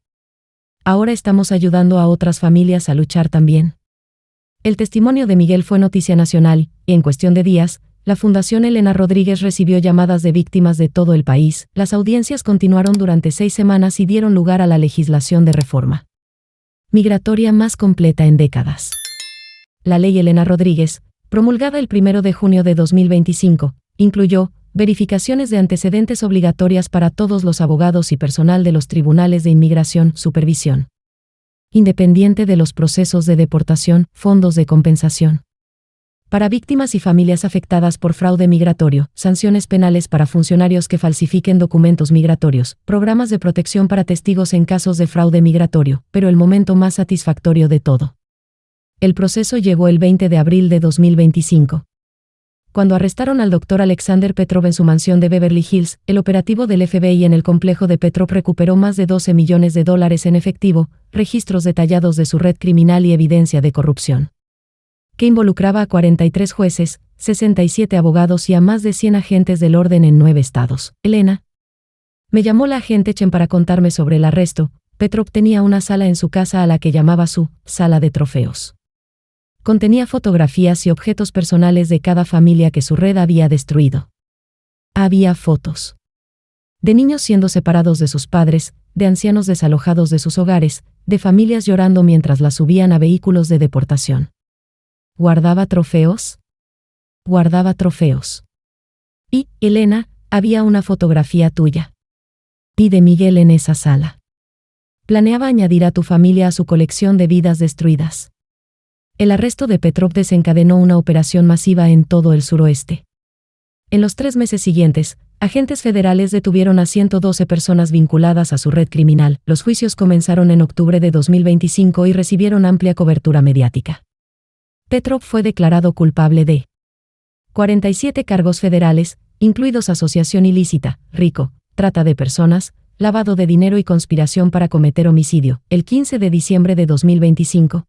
Ahora estamos ayudando a otras familias a luchar también. El testimonio de Miguel fue noticia nacional, y en cuestión de días, la Fundación Elena Rodríguez recibió llamadas de víctimas de todo el país. Las audiencias continuaron durante 6 semanas y dieron lugar a la legislación de reforma migratoria más completa en décadas. La ley Elena Rodríguez, promulgada el 1 de junio de 2025, incluyó verificaciones de antecedentes obligatorias para todos los abogados y personal de los tribunales de inmigración, supervisión independiente de los procesos de deportación, fondos de compensación para víctimas y familias afectadas por fraude migratorio, sanciones penales para funcionarios que falsifiquen documentos migratorios, programas de protección para testigos en casos de fraude migratorio, pero el momento más satisfactorio de todo. El proceso llegó el 20 de abril de 2025. Cuando arrestaron al Dr. Alexander Petrov en su mansión de Beverly Hills, el operativo del FBI en el complejo de Petrov recuperó más de $12 millones en efectivo, registros detallados de su red criminal y evidencia de corrupción, que involucraba a 43 jueces, 67 abogados y a más de 100 agentes del orden en 9 estados. Elena. Me llamó la agente Chen para contarme sobre el arresto. Petrov tenía una sala en su casa a la que llamaba su sala de trofeos. Contenía fotografías y objetos personales de cada familia que su red había destruido. Había fotos de niños siendo separados de sus padres, de ancianos desalojados de sus hogares, de familias llorando mientras las subían a vehículos de deportación. ¿Guardaba trofeos? Guardaba trofeos. Y, Elena, había una fotografía tuya y de Miguel en esa sala. Planeaba añadir a tu familia a su colección de vidas destruidas. El arresto de Petrov desencadenó una operación masiva en todo el suroeste. En los 3 meses siguientes, agentes federales detuvieron a 112 personas vinculadas a su red criminal. Los juicios comenzaron en octubre de 2025 y recibieron amplia cobertura mediática. Petrov fue declarado culpable de 47 cargos federales, incluidos asociación ilícita, RICO, trata de personas, lavado de dinero y conspiración para cometer homicidio. El 15 de diciembre de 2025,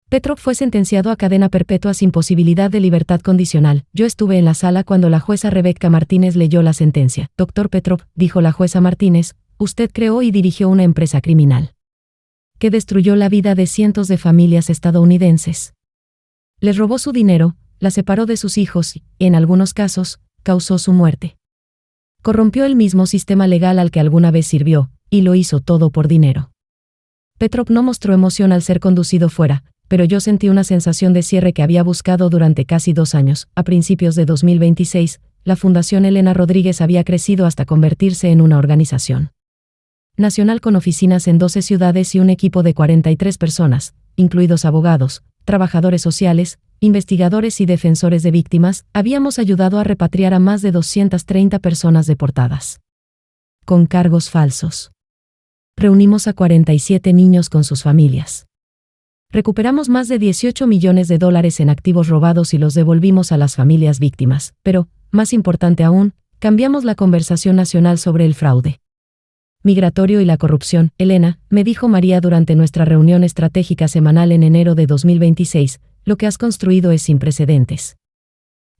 Petrov fue sentenciado a cadena perpetua sin posibilidad de libertad condicional. Yo estuve en la sala cuando la jueza Rebecca Martínez leyó la sentencia. Doctor Petrov, dijo la jueza Martínez, usted creó y dirigió una empresa criminal que destruyó la vida de cientos de familias estadounidenses. Les robó su dinero, la separó de sus hijos y, en algunos casos, causó su muerte. Corrompió el mismo sistema legal al que alguna vez sirvió, y lo hizo todo por dinero. Petrov no mostró emoción al ser conducido fuera, pero yo sentí una sensación de cierre que había buscado durante casi 2 años. A principios de 2026, la Fundación Elena Rodríguez había crecido hasta convertirse en una organización nacional con oficinas en 12 ciudades y un equipo de 43 personas, incluidos abogados, trabajadores sociales, investigadores y defensores de víctimas. Habíamos ayudado a repatriar a más de 230 personas deportadas con cargos falsos. Reunimos a 47 niños con sus familias. Recuperamos más de $18 millones en activos robados y los devolvimos a las familias víctimas. Pero, más importante aún, cambiamos la conversación nacional sobre el fraude migratorio y la corrupción. Elena, me dijo María durante nuestra reunión estratégica semanal en enero de 2026, lo que has construido es sin precedentes.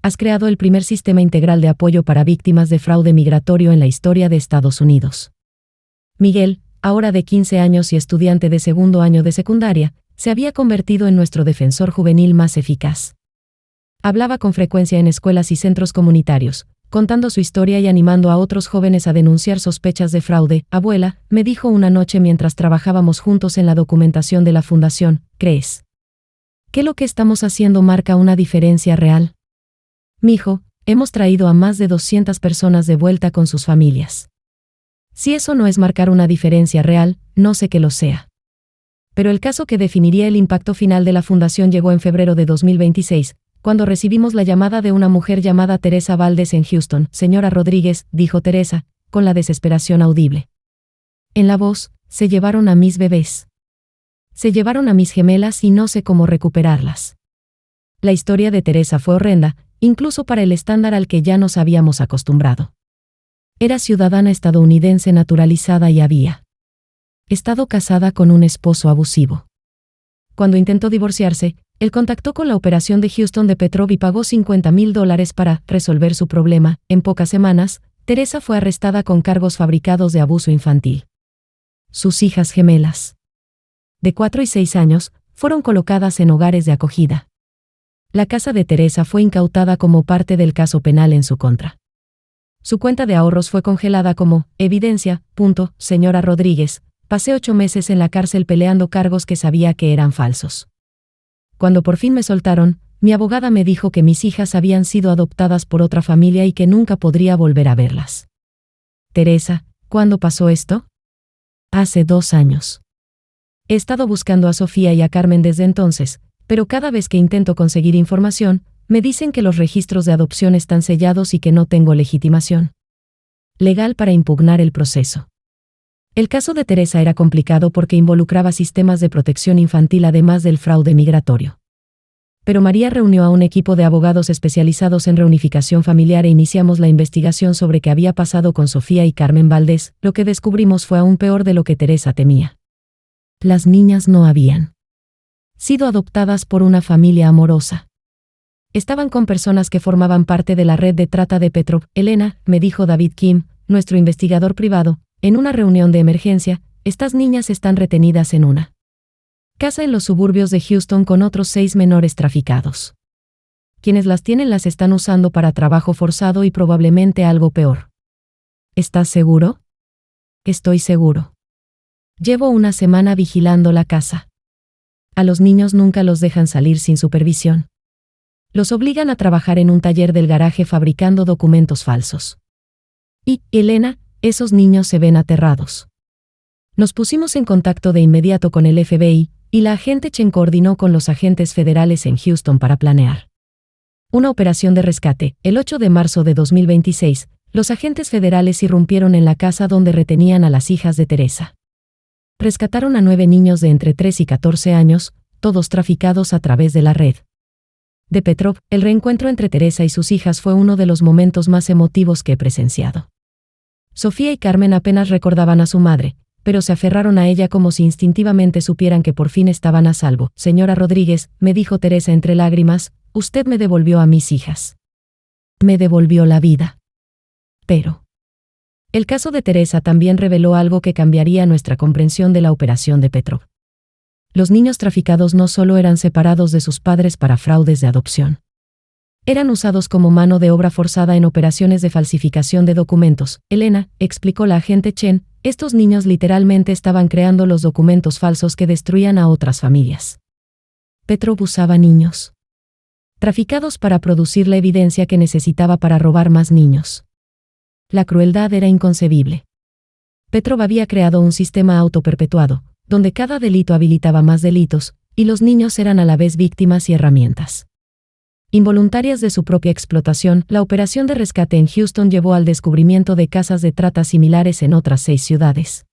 Has creado el primer sistema integral de apoyo para víctimas de fraude migratorio en la historia de Estados Unidos. Miguel, ahora de 15 años y estudiante de 2º año de secundaria, se había convertido en nuestro defensor juvenil más eficaz. Hablaba con frecuencia en escuelas y centros comunitarios, contando su historia y animando a otros jóvenes a denunciar sospechas de fraude. Abuela, me dijo una noche mientras trabajábamos juntos en la documentación de la fundación, ¿crees que lo que estamos haciendo marca una diferencia real? Mijo, hemos traído a más de 200 personas de vuelta con sus familias. Si eso no es marcar una diferencia real, no sé qué lo sea. Pero el caso que definiría el impacto final de la fundación llegó en febrero de 2026, cuando recibimos la llamada de una mujer llamada Teresa Valdés en Houston. Señora Rodríguez, dijo Teresa, con la desesperación audible en la voz, se llevaron a mis bebés. Se llevaron a mis gemelas y no sé cómo recuperarlas. La historia de Teresa fue horrenda, incluso para el estándar al que ya nos habíamos acostumbrado. Era ciudadana estadounidense naturalizada y había estado casada con un esposo abusivo. Cuando intentó divorciarse, él contactó con la operación de Houston de Petrov y pagó $50,000 para resolver su problema. En pocas semanas, Teresa fue arrestada con cargos fabricados de abuso infantil. Sus hijas gemelas, de 4 y 6 años, fueron colocadas en hogares de acogida. La casa de Teresa fue incautada como parte del caso penal en su contra. Su cuenta de ahorros fue congelada como evidencia. Señora Rodríguez, pasé 8 meses en la cárcel peleando cargos que sabía que eran falsos. Cuando por fin me soltaron, mi abogada me dijo que mis hijas habían sido adoptadas por otra familia y que nunca podría volver a verlas. Teresa, ¿cuándo pasó esto? Hace 2 años. He estado buscando a Sofía y a Carmen desde entonces, pero cada vez que intento conseguir información, me dicen que los registros de adopción están sellados y que no tengo legitimación legal para impugnar el proceso. El caso de Teresa era complicado porque involucraba sistemas de protección infantil además del fraude migratorio. Pero María reunió a un equipo de abogados especializados en reunificación familiar e iniciamos la investigación sobre qué había pasado con Sofía y Carmen Valdés. Lo que descubrimos fue aún peor de lo que Teresa temía. Las niñas no habían sido adoptadas por una familia amorosa. Estaban con personas que formaban parte de la red de trata de Petrov. Elena, me dijo David Kim, nuestro investigador privado, en una reunión de emergencia, estas niñas están retenidas en una casa en los suburbios de Houston con otros 6 menores traficados quienes las tienen las están usando para trabajo forzado y probablemente algo peor. ¿Estás seguro? Estoy seguro. Llevo una semana vigilando la casa. A los niños nunca los dejan salir sin supervisión. Los obligan a trabajar en un taller del garaje fabricando documentos falsos. Y, Elena, esos niños se ven aterrados. Nos pusimos en contacto de inmediato con el FBI, y la agente Chen coordinó con los agentes federales en Houston para planear una operación de rescate. El 8 de marzo de 2026, los agentes federales irrumpieron en la casa donde retenían a las hijas de Teresa. Rescataron a 9 niños de entre 3 y 14 años, todos traficados a través de la red de Petrov. El reencuentro entre Teresa y sus hijas fue uno de los momentos más emotivos que he presenciado. Sofía y Carmen apenas recordaban a su madre, pero se aferraron a ella como si instintivamente supieran que por fin estaban a salvo. Señora Rodríguez, me dijo Teresa entre lágrimas, usted me devolvió a mis hijas. Me devolvió la vida. Pero el caso de Teresa también reveló algo que cambiaría nuestra comprensión de la operación de Petrov. Los niños traficados no solo eran separados de sus padres para fraudes de adopción. Eran usados como mano de obra forzada en operaciones de falsificación de documentos. Elena, explicó la agente Chen, estos niños literalmente estaban creando los documentos falsos que destruían a otras familias. Petrov usaba niños traficados para producir la evidencia que necesitaba para robar más niños. La crueldad era inconcebible. Petrov había creado un sistema autoperpetuado, donde cada delito habilitaba más delitos, y los niños eran a la vez víctimas y herramientas involuntarias de su propia explotación. La operación de rescate en Houston llevó al descubrimiento de casas de trata similares en otras 6 ciudades.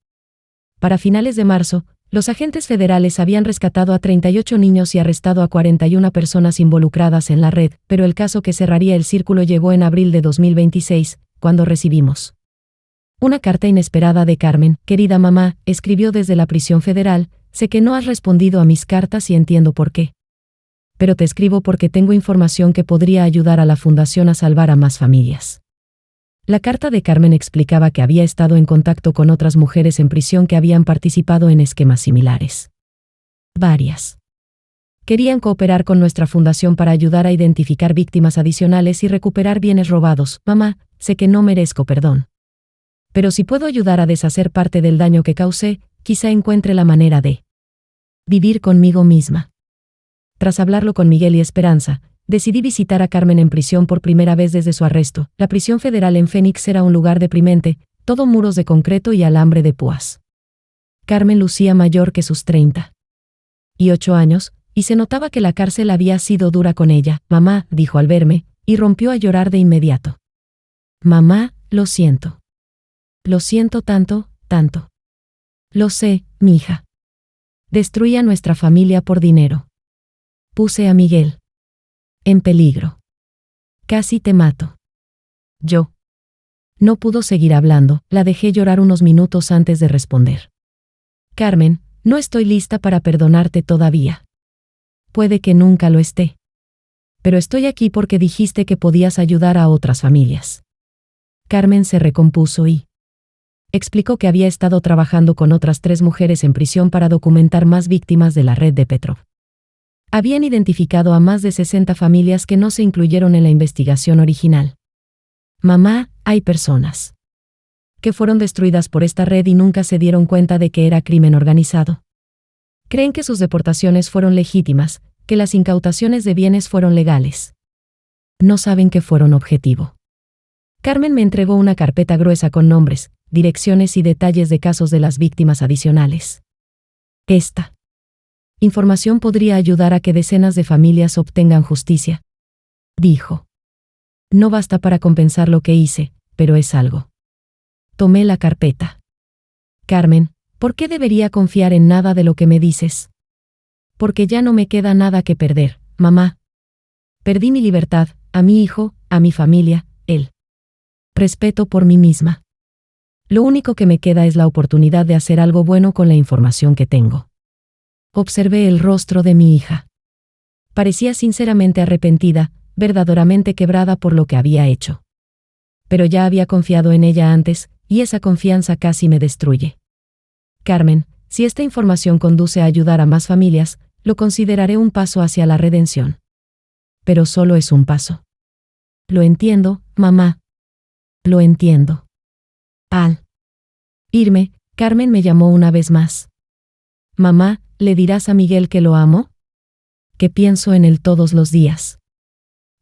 Para finales de marzo, los agentes federales habían rescatado a 38 niños y arrestado a 41 personas involucradas en la red, pero el caso que cerraría el círculo llegó en abril de 2026, cuando recibimos una carta inesperada de Carmen. Querida mamá, escribió desde la prisión federal, sé que no has respondido a mis cartas y entiendo por qué. Pero te escribo porque tengo información que podría ayudar a la fundación a salvar a más familias. La carta de Carmen explicaba que había estado en contacto con otras mujeres en prisión que habían participado en esquemas similares. Varias querían cooperar con nuestra fundación para ayudar a identificar víctimas adicionales y recuperar bienes robados. Mamá, sé que no merezco perdón. Pero si puedo ayudar a deshacer parte del daño que causé, quizá encuentre la manera de vivir conmigo misma. Tras hablarlo con Miguel y Esperanza, decidí visitar a Carmen en prisión por primera vez desde su arresto. La prisión federal en Phoenix era un lugar deprimente, todo muros de concreto y alambre de púas. Carmen lucía mayor que sus 38 años, y se notaba que la cárcel había sido dura con ella. Mamá, dijo al verme, y rompió a llorar de inmediato. Mamá, lo siento. Lo siento tanto, tanto. Lo sé, mija. Destruí a nuestra familia por dinero. Puse a Miguel en peligro. Casi te mato. Yo. No pudo seguir hablando, la dejé llorar unos minutos antes de responder. Carmen, no estoy lista para perdonarte todavía. Puede que nunca lo esté. Pero estoy aquí porque dijiste que podías ayudar a otras familias. Carmen se recompuso y explicó que había estado trabajando con otras 3 mujeres en prisión para documentar más víctimas de la red de Petrov. Habían identificado a más de 60 familias que no se incluyeron en la investigación original. Mamá, hay personas que fueron destruidas por esta red y nunca se dieron cuenta de que era crimen organizado. Creen que sus deportaciones fueron legítimas, que las incautaciones de bienes fueron legales. No saben que fueron objetivo. Carmen me entregó una carpeta gruesa con nombres, direcciones y detalles de casos de las víctimas adicionales. Esta información podría ayudar a que decenas de familias obtengan justicia, dijo. No basta para compensar lo que hice, pero es algo. Tomé la carpeta. Carmen, ¿por qué debería confiar en nada de lo que me dices? Porque ya no me queda nada que perder, mamá. Perdí mi libertad, a mi hijo, a mi familia, el respeto por mí misma. Lo único que me queda es la oportunidad de hacer algo bueno con la información que tengo. Observé el rostro de mi hija. Parecía sinceramente arrepentida, verdaderamente quebrada por lo que había hecho. Pero ya había confiado en ella antes, y esa confianza casi me destruye. Carmen, si esta información conduce a ayudar a más familias, lo consideraré un paso hacia la redención. Pero solo es un paso. Lo entiendo, mamá. Lo entiendo. Al irme, Carmen me llamó una vez más. Mamá, ¿le dirás a Miguel que lo amo? Que pienso en él todos los días.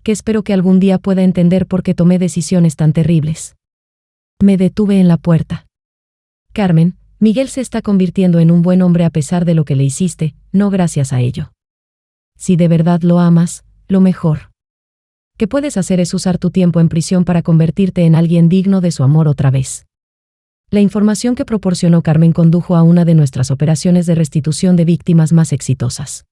Que espero que algún día pueda entender por qué tomé decisiones tan terribles. Me detuve en la puerta. Carmen, Miguel se está convirtiendo en un buen hombre a pesar de lo que le hiciste, no gracias a ello. Si de verdad lo amas, lo mejor que puedes hacer es usar tu tiempo en prisión para convertirte en alguien digno de su amor otra vez. La información que proporcionó Carmen condujo a una de nuestras operaciones de restitución de víctimas más exitosas.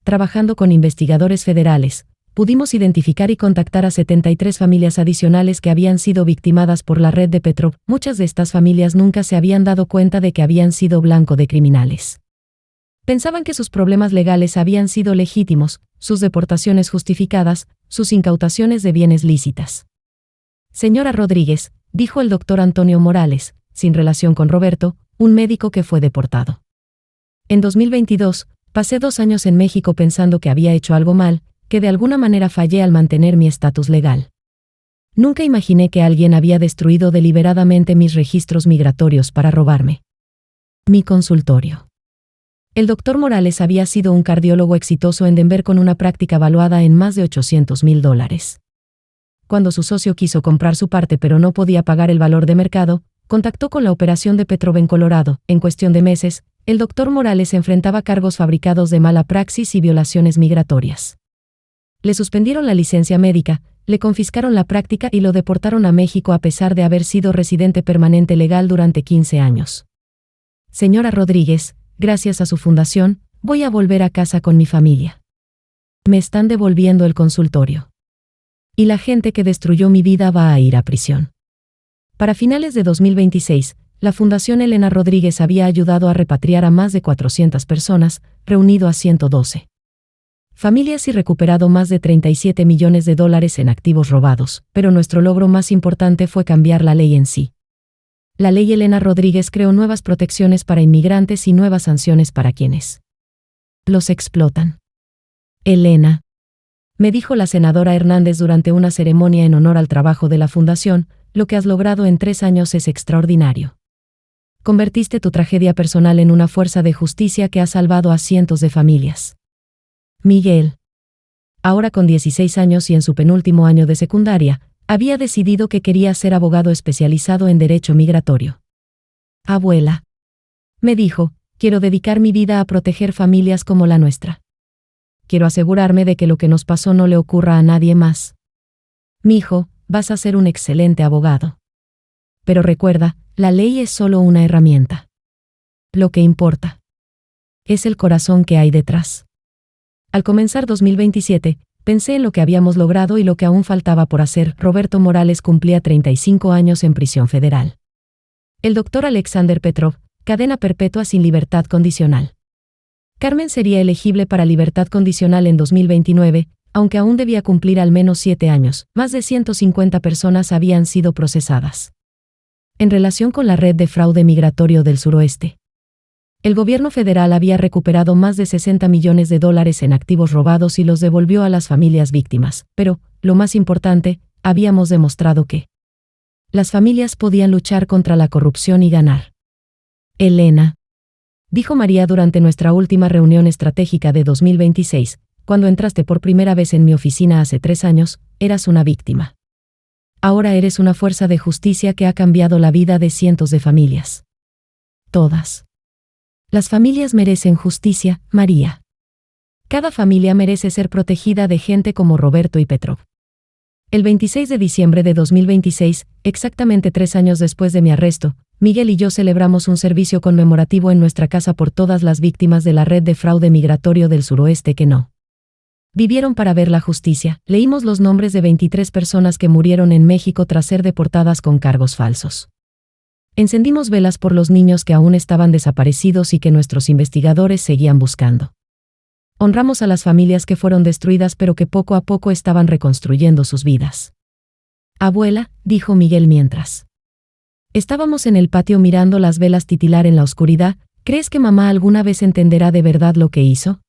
Trabajando con investigadores federales, pudimos identificar y contactar a 73 familias adicionales que habían sido victimadas por la red de Petrov. Muchas de estas familias nunca se habían dado cuenta de que habían sido blanco de criminales. Pensaban que sus problemas legales habían sido legítimos, sus deportaciones justificadas, sus incautaciones de bienes lícitas. Señora Rodríguez, dijo el doctor Antonio Morales, sin relación con Roberto, un médico que fue deportado. En 2022, pasé 2 años en México pensando que había hecho algo mal, que de alguna manera fallé al mantener mi estatus legal. Nunca imaginé que alguien había destruido deliberadamente mis registros migratorios para robarme mi consultorio. El doctor Morales había sido un cardiólogo exitoso en Denver con una práctica valuada en más de $800,000. Cuando su socio quiso comprar su parte pero no podía pagar el valor de mercado, contactó con la operación de Petrov en Colorado. En cuestión de meses, el doctor Morales enfrentaba cargos fabricados de mala praxis y violaciones migratorias. Le suspendieron la licencia médica, le confiscaron la práctica y lo deportaron a México a pesar de haber sido residente permanente legal durante 15 años. Señora Rodríguez, gracias a su fundación, voy a volver a casa con mi familia. Me están devolviendo el consultorio. Y la gente que destruyó mi vida va a ir a prisión. Para finales de 2026, la Fundación Elena Rodríguez había ayudado a repatriar a más de 400 personas, reunido a 112 familias y recuperado más de $37 millones en activos robados, pero nuestro logro más importante fue cambiar la ley en sí. La ley Elena Rodríguez creó nuevas protecciones para inmigrantes y nuevas sanciones para quienes los explotan. Elena, me dijo la senadora Hernández durante una ceremonia en honor al trabajo de la Fundación, lo que has logrado en 3 años es extraordinario. Convertiste tu tragedia personal en una fuerza de justicia que ha salvado a cientos de familias. Miguel, ahora con 16 años y en su penúltimo año de secundaria, había decidido que quería ser abogado especializado en derecho migratorio. Abuela, me dijo, quiero dedicar mi vida a proteger familias como la nuestra. Quiero asegurarme de que lo que nos pasó no le ocurra a nadie más. Mijo, vas a ser un excelente abogado. Pero recuerda, la ley es solo una herramienta. Lo que importa es el corazón que hay detrás. Al comenzar 2027, pensé en lo que habíamos logrado y lo que aún faltaba por hacer. Roberto Morales cumplía 35 años en prisión federal. El doctor Alexander Petrov, cadena perpetua sin libertad condicional. Carmen sería elegible para libertad condicional en 2029, aunque aún debía cumplir al menos 7 años. Más de 150 personas habían sido procesadas en relación con la red de fraude migratorio del suroeste. El gobierno federal había recuperado más de $60 millones en activos robados y los devolvió a las familias víctimas, pero, lo más importante, habíamos demostrado que las familias podían luchar contra la corrupción y ganar. Elena, dijo María durante nuestra última reunión estratégica de 2026, cuando entraste por primera vez en mi oficina hace 3 años, eras una víctima. Ahora eres una fuerza de justicia que ha cambiado la vida de cientos de familias. Todas las familias merecen justicia, María. Cada familia merece ser protegida de gente como Roberto y Petrov. El 26 de diciembre de 2026, exactamente 3 años después de mi arresto, Miguel y yo celebramos un servicio conmemorativo en nuestra casa por todas las víctimas de la red de fraude migratorio del suroeste que no vivieron para ver la justicia. Leímos los nombres de 23 personas que murieron en México tras ser deportadas con cargos falsos. Encendimos velas por los niños que aún estaban desaparecidos y que nuestros investigadores seguían buscando. Honramos a las familias que fueron destruidas pero que poco a poco estaban reconstruyendo sus vidas. Abuela, dijo Miguel mientras estábamos en el patio mirando las velas titilar en la oscuridad, ¿crees que mamá alguna vez entenderá de verdad lo que hizo?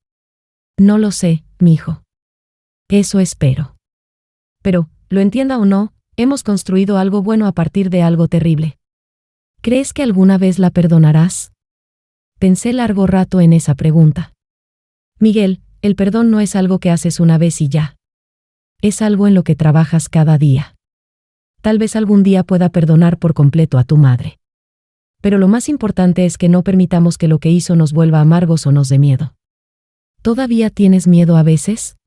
No lo sé, mijo. Eso espero. Pero, lo entienda o no, hemos construido algo bueno a partir de algo terrible. ¿Crees que alguna vez la perdonarás? Pensé largo rato en esa pregunta. Miguel, el perdón no es algo que haces una vez y ya. Es algo en lo que trabajas cada día. Tal vez algún día pueda perdonar por completo a tu madre. Pero lo más importante es que no permitamos que lo que hizo nos vuelva amargos o nos dé miedo. ¿Todavía tienes miedo a veces?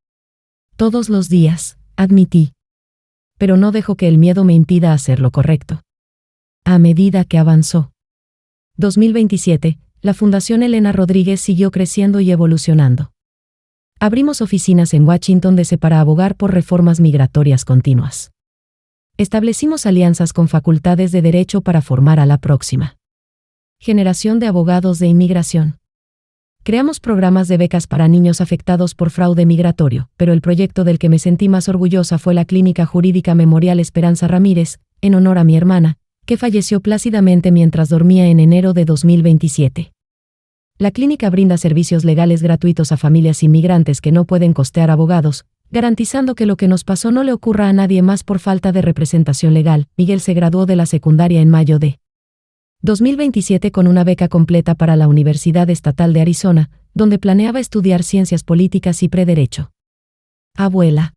Todos los días, admití. Pero no dejo que el miedo me impida hacer lo correcto. A medida que avanzó. 2027, la Fundación Elena Rodríguez siguió creciendo y evolucionando. Abrimos oficinas en Washington DC para abogar por reformas migratorias continuas. Establecimos alianzas con facultades de derecho para formar a la próxima generación de abogados de inmigración. Creamos programas de becas para niños afectados por fraude migratorio, pero el proyecto del que me sentí más orgullosa fue la Clínica Jurídica Memorial Esperanza Ramírez, en honor a mi hermana, que falleció plácidamente mientras dormía en enero de 2027. La clínica brinda servicios legales gratuitos a familias inmigrantes que no pueden costear abogados, garantizando que lo que nos pasó no le ocurra a nadie más por falta de representación legal. Miguel se graduó de la secundaria en mayo de 2027 con una beca completa para la Universidad Estatal de Arizona, donde planeaba estudiar ciencias políticas y prederecho. Abuela,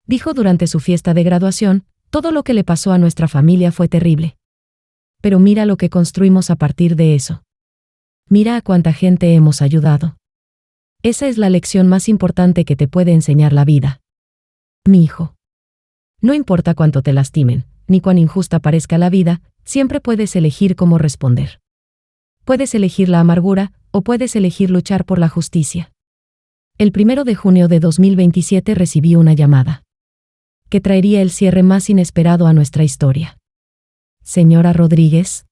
dijo durante su fiesta de graduación, todo lo que le pasó a nuestra familia fue terrible. Pero mira lo que construimos a partir de eso. Mira a cuánta gente hemos ayudado. Esa es la lección más importante que te puede enseñar la vida. Mi hijo. No importa cuánto te lastimen, ni cuán injusta parezca la vida, siempre puedes elegir cómo responder. Puedes elegir la amargura, o puedes elegir luchar por la justicia. El 1 de junio de 2027 recibí una llamada que traería el cierre más inesperado a nuestra historia. Señora Rodríguez.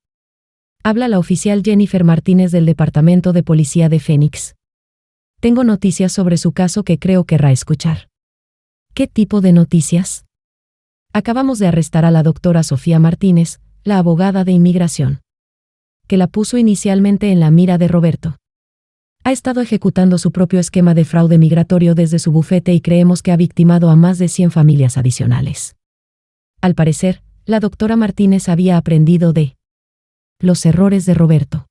Habla la oficial Jennifer Martínez del Departamento de Policía de Phoenix. Tengo noticias sobre su caso que creo querrá escuchar. ¿Qué tipo de noticias? Acabamos de arrestar a la doctora Sofía Martínez, la abogada de inmigración, que la puso inicialmente en la mira de Roberto. Ha estado ejecutando su propio esquema de fraude migratorio desde su bufete y creemos que ha victimado a más de 100 familias adicionales. Al parecer, la doctora Martínez había aprendido de los errores de Roberto.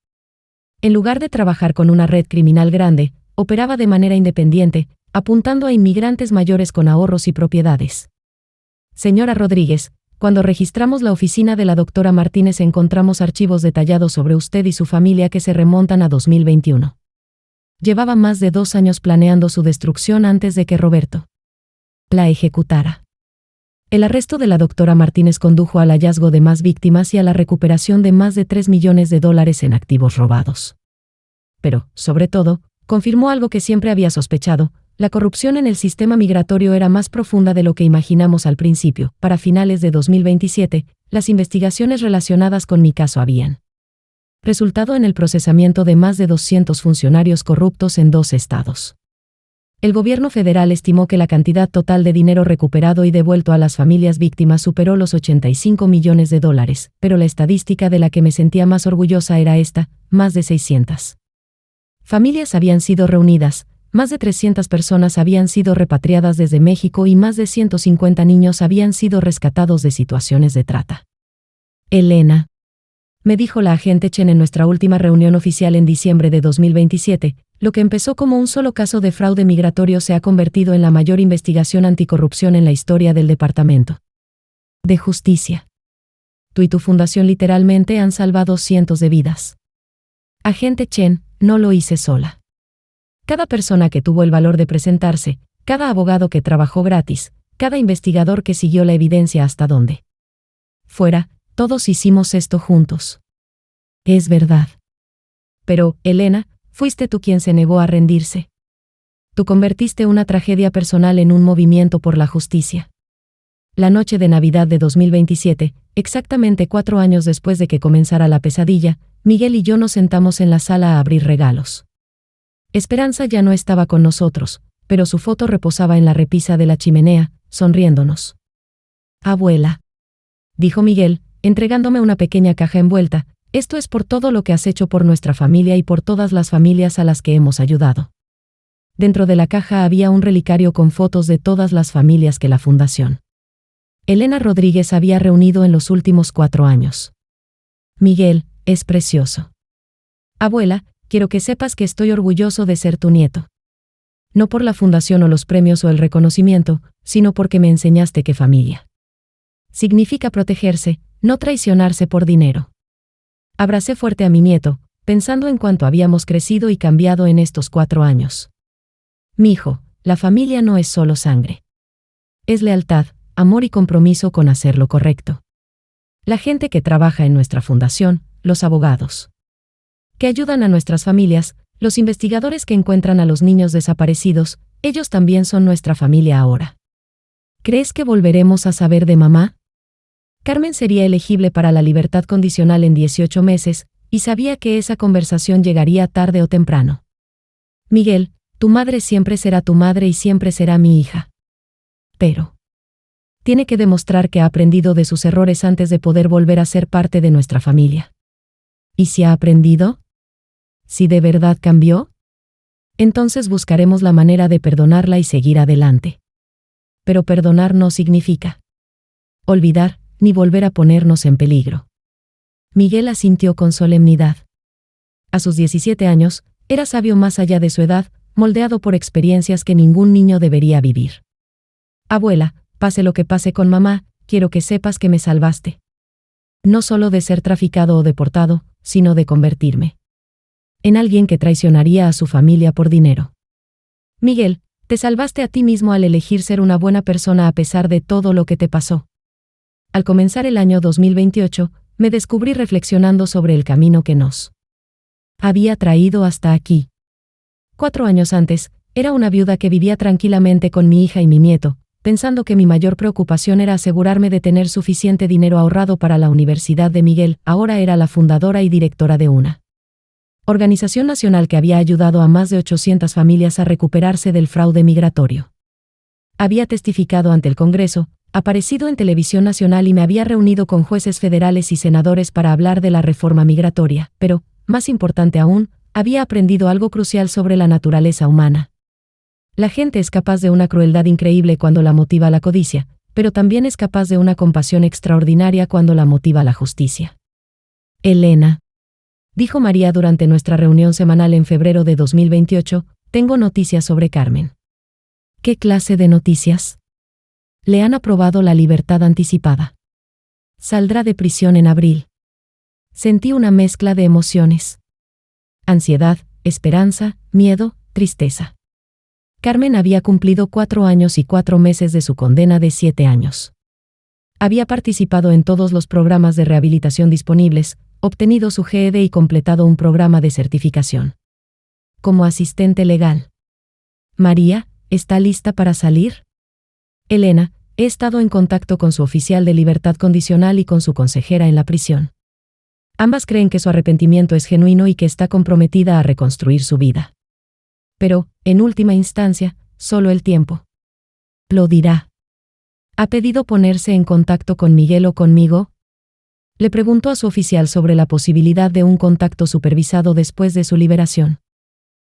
En lugar de trabajar con una red criminal grande, operaba de manera independiente, apuntando a inmigrantes mayores con ahorros y propiedades. Señora Rodríguez, cuando registramos la oficina de la doctora Martínez encontramos archivos detallados sobre usted y su familia que se remontan a 2021. Llevaba más de 2 años planeando su destrucción antes de que Roberto la ejecutara. El arresto de la doctora Martínez condujo al hallazgo de más víctimas y a la recuperación de más de $3 millones en activos robados. Pero, sobre todo, confirmó algo que siempre había sospechado: la corrupción en el sistema migratorio era más profunda de lo que imaginamos al principio. Para finales de 2027, las investigaciones relacionadas con mi caso habían resultado en el procesamiento de más de 200 funcionarios corruptos en 2 estados. El gobierno federal estimó que la cantidad total de dinero recuperado y devuelto a las familias víctimas superó los $85 millones, pero la estadística de la que me sentía más orgullosa era esta: más de 600 familias habían sido reunidas, más de 300 personas habían sido repatriadas desde México y más de 150 niños habían sido rescatados de situaciones de trata. Elena, me dijo la agente Chen en nuestra última reunión oficial en diciembre de 2027, lo que empezó como un solo caso de fraude migratorio se ha convertido en la mayor investigación anticorrupción en la historia del Departamento de Justicia. Tú y tu fundación literalmente han salvado cientos de vidas. Agente Chen, no lo hice sola. Cada persona que tuvo el valor de presentarse, cada abogado que trabajó gratis, cada investigador que siguió la evidencia hasta donde fuera, todos hicimos esto juntos. Es verdad. Pero, Elena, fuiste tú quien se negó a rendirse. Tú convertiste una tragedia personal en un movimiento por la justicia. La noche de Navidad de 2027, exactamente 4 años después de que comenzara la pesadilla, Miguel y yo nos sentamos en la sala a abrir regalos. Esperanza ya no estaba con nosotros, pero su foto reposaba en la repisa de la chimenea, sonriéndonos. Abuela, dijo Miguel, entregándome una pequeña caja envuelta, esto es por todo lo que has hecho por nuestra familia y por todas las familias a las que hemos ayudado. Dentro de la caja había un relicario con fotos de todas las familias que la fundación Elena Rodríguez había reunido en los últimos 4 años. Miguel, es precioso. Abuela, quiero que sepas que estoy orgulloso de ser tu nieto. No por la fundación o los premios o el reconocimiento, sino porque me enseñaste que familia significa protegerse, no traicionarse por dinero. Abracé fuerte a mi nieto, pensando en cuánto habíamos crecido y cambiado en estos 4 años. Mijo, la familia no es solo sangre. Es lealtad, amor y compromiso con hacer lo correcto. La gente que trabaja en nuestra fundación, los abogados que ayudan a nuestras familias, los investigadores que encuentran a los niños desaparecidos, ellos también son nuestra familia ahora. ¿Crees que volveremos a saber de mamá? Carmen sería elegible para la libertad condicional en 18 meses, y sabía que esa conversación llegaría tarde o temprano. Miguel, tu madre siempre será tu madre y siempre será mi hija. Pero tiene que demostrar que ha aprendido de sus errores antes de poder volver a ser parte de nuestra familia. ¿Y si ha aprendido? ¿Si de verdad cambió? Entonces buscaremos la manera de perdonarla y seguir adelante. Pero perdonar no significa olvidar, ni volver a ponernos en peligro. Miguel asintió con solemnidad. A sus 17 años, era sabio más allá de su edad, moldeado por experiencias que ningún niño debería vivir. Abuela, pase lo que pase con mamá, quiero que sepas que me salvaste. No solo de ser traficado o deportado, sino de convertirme en alguien que traicionaría a su familia por dinero. Miguel, te salvaste a ti mismo al elegir ser una buena persona a pesar de todo lo que te pasó. Al comenzar el año 2028, me descubrí reflexionando sobre el camino que nos había traído hasta aquí. 4 años antes, era una viuda que vivía tranquilamente con mi hija y mi nieto, pensando que mi mayor preocupación era asegurarme de tener suficiente dinero ahorrado para la Universidad de Miguel. Ahora era la fundadora y directora de una organización nacional que había ayudado a más de 800 familias a recuperarse del fraude migratorio. Había testificado ante el Congreso, aparecido en televisión nacional y me había reunido con jueces federales y senadores para hablar de la reforma migratoria, pero, más importante aún, había aprendido algo crucial sobre la naturaleza humana. La gente es capaz de una crueldad increíble cuando la motiva la codicia, pero también es capaz de una compasión extraordinaria cuando la motiva la justicia. Elena, dijo María durante nuestra reunión semanal en febrero de 2028, tengo noticias sobre Carmen. ¿Qué clase de noticias? Le han aprobado la libertad anticipada. Saldrá de prisión en abril. Sentí una mezcla de emociones. Ansiedad, esperanza, miedo, tristeza. Carmen había cumplido 4 años y 4 meses de su condena de 7 años. Había participado en todos los programas de rehabilitación disponibles, obtenido su GED y completado un programa de certificación como asistente legal. María, ¿está lista para salir? Elena, he estado en contacto con su oficial de libertad condicional y con su consejera en la prisión. Ambas creen que su arrepentimiento es genuino y que está comprometida a reconstruir su vida. Pero, en última instancia, solo el tiempo lo dirá. ¿Ha pedido ponerse en contacto con Miguel o conmigo? Le preguntó a su oficial sobre la posibilidad de un contacto supervisado después de su liberación.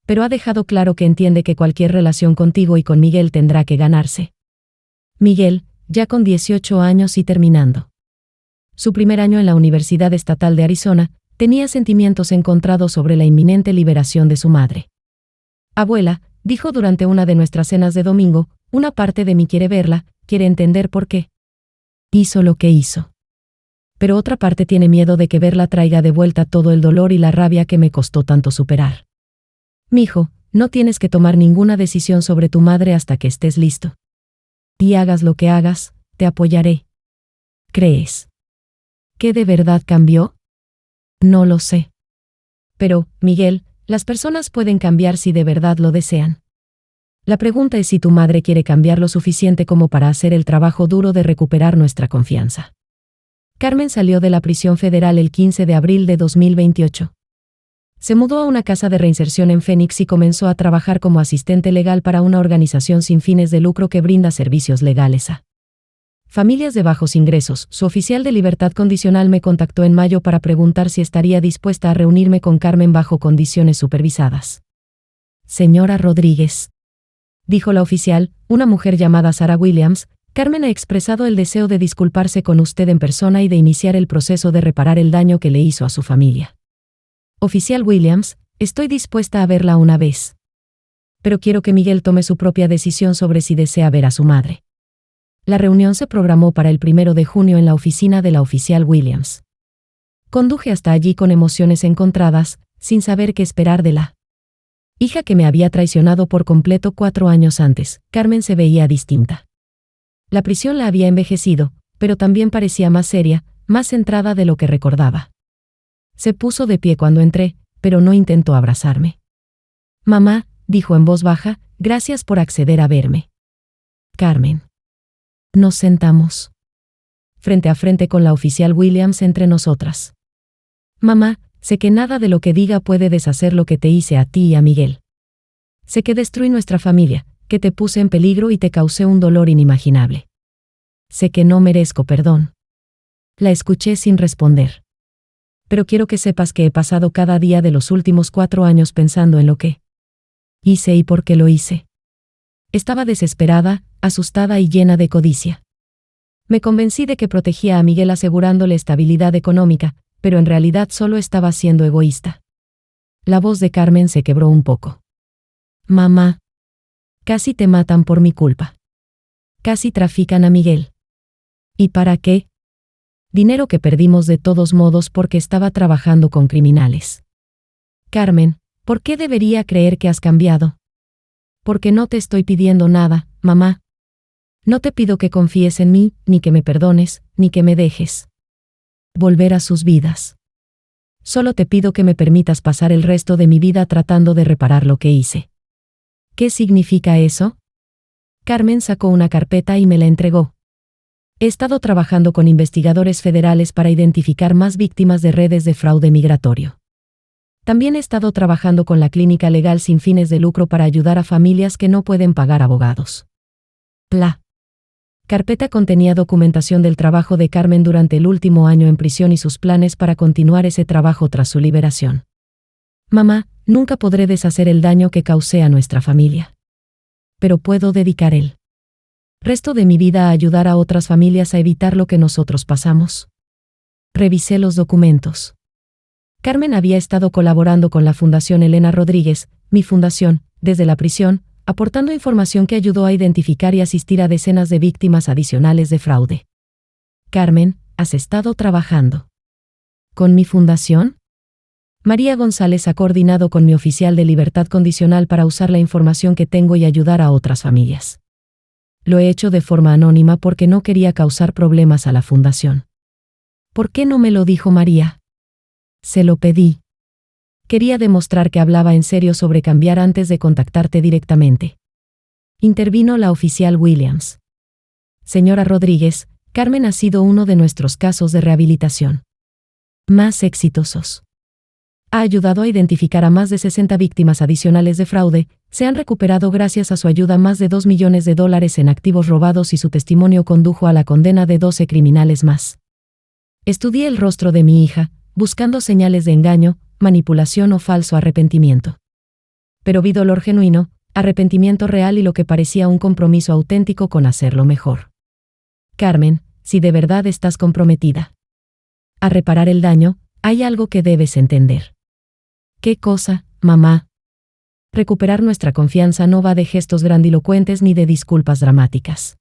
Pero ha dejado claro que entiende que cualquier relación contigo y con Miguel tendrá que ganarse. Miguel, ya con 18 años y terminando su primer año en la Universidad Estatal de Arizona, tenía sentimientos encontrados sobre la inminente liberación de su madre. Abuela, dijo durante una de nuestras cenas de domingo, una parte de mí quiere verla, quiere entender por qué hizo lo que hizo. Pero otra parte tiene miedo de que verla traiga de vuelta todo el dolor y la rabia que me costó tanto superar. Mijo, no tienes que tomar ninguna decisión sobre tu madre hasta que estés listo. Y hagas lo que hagas, te apoyaré. ¿Crees que de verdad cambió? No lo sé. Pero, Miguel, las personas pueden cambiar si de verdad lo desean. La pregunta es si tu madre quiere cambiar lo suficiente como para hacer el trabajo duro de recuperar nuestra confianza. Carmen salió de la prisión federal el 15 de abril de 2028. Se mudó a una casa de reinserción en Phoenix y comenzó a trabajar como asistente legal para una organización sin fines de lucro que brinda servicios legales a familias de bajos ingresos. Su oficial de libertad condicional me contactó en mayo para preguntar si estaría dispuesta a reunirme con Carmen bajo condiciones supervisadas. Señora Rodríguez, dijo la oficial, una mujer llamada Sarah Williams, Carmen ha expresado el deseo de disculparse con usted en persona y de iniciar el proceso de reparar el daño que le hizo a su familia. Oficial Williams, estoy dispuesta a verla una vez. Pero quiero que Miguel tome su propia decisión sobre si desea ver a su madre. La reunión se programó para el 1 de junio en la oficina de la oficial Williams. Conduje hasta allí con emociones encontradas, sin saber qué esperar de la hija que me había traicionado por completo 4 años antes. Carmen se veía distinta. La prisión la había envejecido, pero también parecía más seria, más centrada de lo que recordaba. Se puso de pie cuando entré, pero no intentó abrazarme. Mamá, dijo en voz baja, gracias por acceder a verme. Carmen. Nos sentamos frente a frente con la oficial Williams entre nosotras. Mamá, sé que nada de lo que diga puede deshacer lo que te hice a ti y a Miguel. Sé que destruí nuestra familia, que te puse en peligro y te causé un dolor inimaginable. Sé que no merezco perdón. La escuché sin responder. Pero quiero que sepas que he pasado cada día de los últimos 4 años pensando en lo que hice y por qué lo hice. Estaba desesperada, asustada y llena de codicia. Me convencí de que protegía a Miguel asegurándole estabilidad económica, pero en realidad solo estaba siendo egoísta. La voz de Carmen se quebró un poco. Mamá. Casi te matan por mi culpa. Casi trafican a Miguel. ¿Y para qué? Dinero que perdimos de todos modos porque estaba trabajando con criminales. Carmen, ¿por qué debería creer que has cambiado? Porque no te estoy pidiendo nada, mamá. No te pido que confíes en mí, ni que me perdones, ni que me dejes volver a sus vidas. Solo te pido que me permitas pasar el resto de mi vida tratando de reparar lo que hice. ¿Qué significa eso? Carmen sacó una carpeta y me la entregó. He estado trabajando con investigadores federales para identificar más víctimas de redes de fraude migratorio. También he estado trabajando con la clínica legal sin fines de lucro para ayudar a familias que no pueden pagar abogados. La carpeta contenía documentación del trabajo de Carmen durante el último año en prisión y sus planes para continuar ese trabajo tras su liberación. Mamá, nunca podré deshacer el daño que causé a nuestra familia. Pero puedo dedicar el resto de mi vida a ayudar a otras familias a evitar lo que nosotros pasamos. Revisé los documentos. Carmen había estado colaborando con la Fundación Elena Rodríguez, mi fundación, desde la prisión, aportando información que ayudó a identificar y asistir a decenas de víctimas adicionales de fraude. Carmen, ¿has estado trabajando con mi fundación? María González ha coordinado con mi oficial de libertad condicional para usar la información que tengo y ayudar a otras familias. Lo he hecho de forma anónima porque no quería causar problemas a la fundación. ¿Por qué no me lo dijo María? Se lo pedí. Quería demostrar que hablaba en serio sobre cambiar antes de contactarte directamente. Intervino la oficial Williams. Señora Rodríguez, Carmen ha sido uno de nuestros casos de rehabilitación más exitosos. Ha ayudado a identificar a más de 60 víctimas adicionales de fraude, se han recuperado gracias a su ayuda más de $2 millones en activos robados y su testimonio condujo a la condena de 12 criminales más. Estudié el rostro de mi hija, buscando señales de engaño, manipulación o falso arrepentimiento. Pero vi dolor genuino, arrepentimiento real y lo que parecía un compromiso auténtico con hacerlo mejor. Carmen, si de verdad estás comprometida a reparar el daño, hay algo que debes entender. ¿Qué cosa, mamá? Recuperar nuestra confianza no va de gestos grandilocuentes ni de disculpas dramáticas.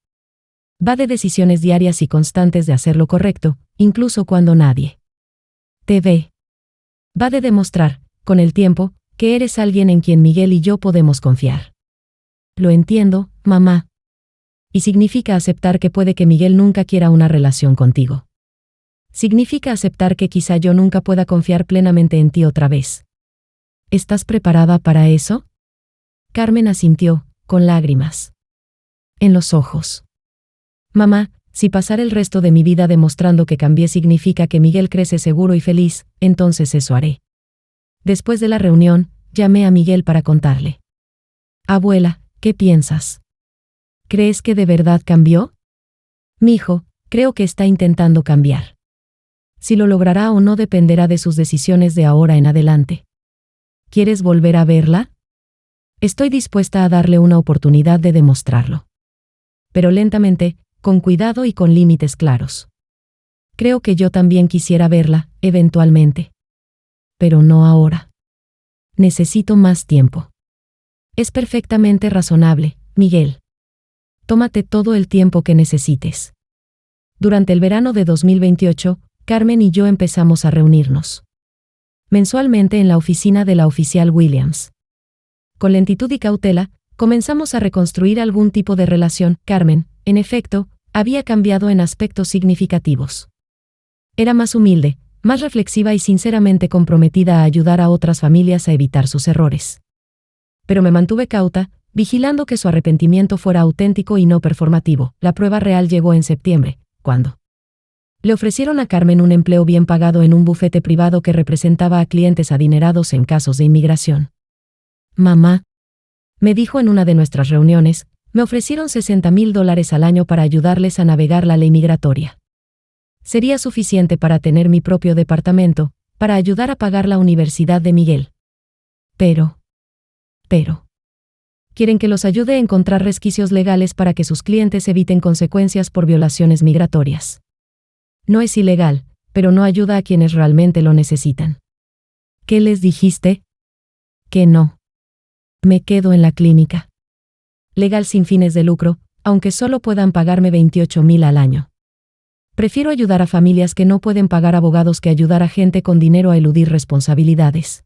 Va de decisiones diarias y constantes de hacer lo correcto, incluso cuando nadie te ve. Va de demostrar, con el tiempo, que eres alguien en quien Miguel y yo podemos confiar. Lo entiendo, mamá. Y significa aceptar que puede que Miguel nunca quiera una relación contigo. Significa aceptar que quizá yo nunca pueda confiar plenamente en ti otra vez. ¿Estás preparada para eso? Carmen asintió, con lágrimas en los ojos. Mamá, si pasar el resto de mi vida demostrando que cambié significa que Miguel crece seguro y feliz, entonces eso haré. Después de la reunión, llamé a Miguel para contarle. Abuela, ¿qué piensas? ¿Crees que de verdad cambió? Mijo, creo que está intentando cambiar. Si lo logrará o no dependerá de sus decisiones de ahora en adelante. ¿Quieres volver a verla? Estoy dispuesta a darle una oportunidad de demostrarlo. Pero lentamente, con cuidado y con límites claros. Creo que yo también quisiera verla, eventualmente. Pero no ahora. Necesito más tiempo. Es perfectamente razonable, Miguel. Tómate todo el tiempo que necesites. Durante el verano de 2028, Carmen y yo empezamos a reunirnos mensualmente en la oficina de la oficial Williams. Con lentitud y cautela, comenzamos a reconstruir algún tipo de relación. Carmen, en efecto, había cambiado en aspectos significativos. Era más humilde, más reflexiva y sinceramente comprometida a ayudar a otras familias a evitar sus errores. Pero me mantuve cauta, vigilando que su arrepentimiento fuera auténtico y no performativo. La prueba real llegó en septiembre, cuando le ofrecieron a Carmen un empleo bien pagado en un bufete privado que representaba a clientes adinerados en casos de inmigración. Mamá, me dijo en una de nuestras reuniones, me ofrecieron $60,000 al año para ayudarles a navegar la ley migratoria. Sería suficiente para tener mi propio departamento, para ayudar a pagar la universidad de Miguel. Pero, quieren que los ayude a encontrar resquicios legales para que sus clientes eviten consecuencias por violaciones migratorias. No es ilegal, pero no ayuda a quienes realmente lo necesitan. ¿Qué les dijiste? Que no. Me quedo en la clínica. Legal sin fines de lucro, aunque solo puedan pagarme $28,000 al año. Prefiero ayudar a familias que no pueden pagar abogados que ayudar a gente con dinero a eludir responsabilidades.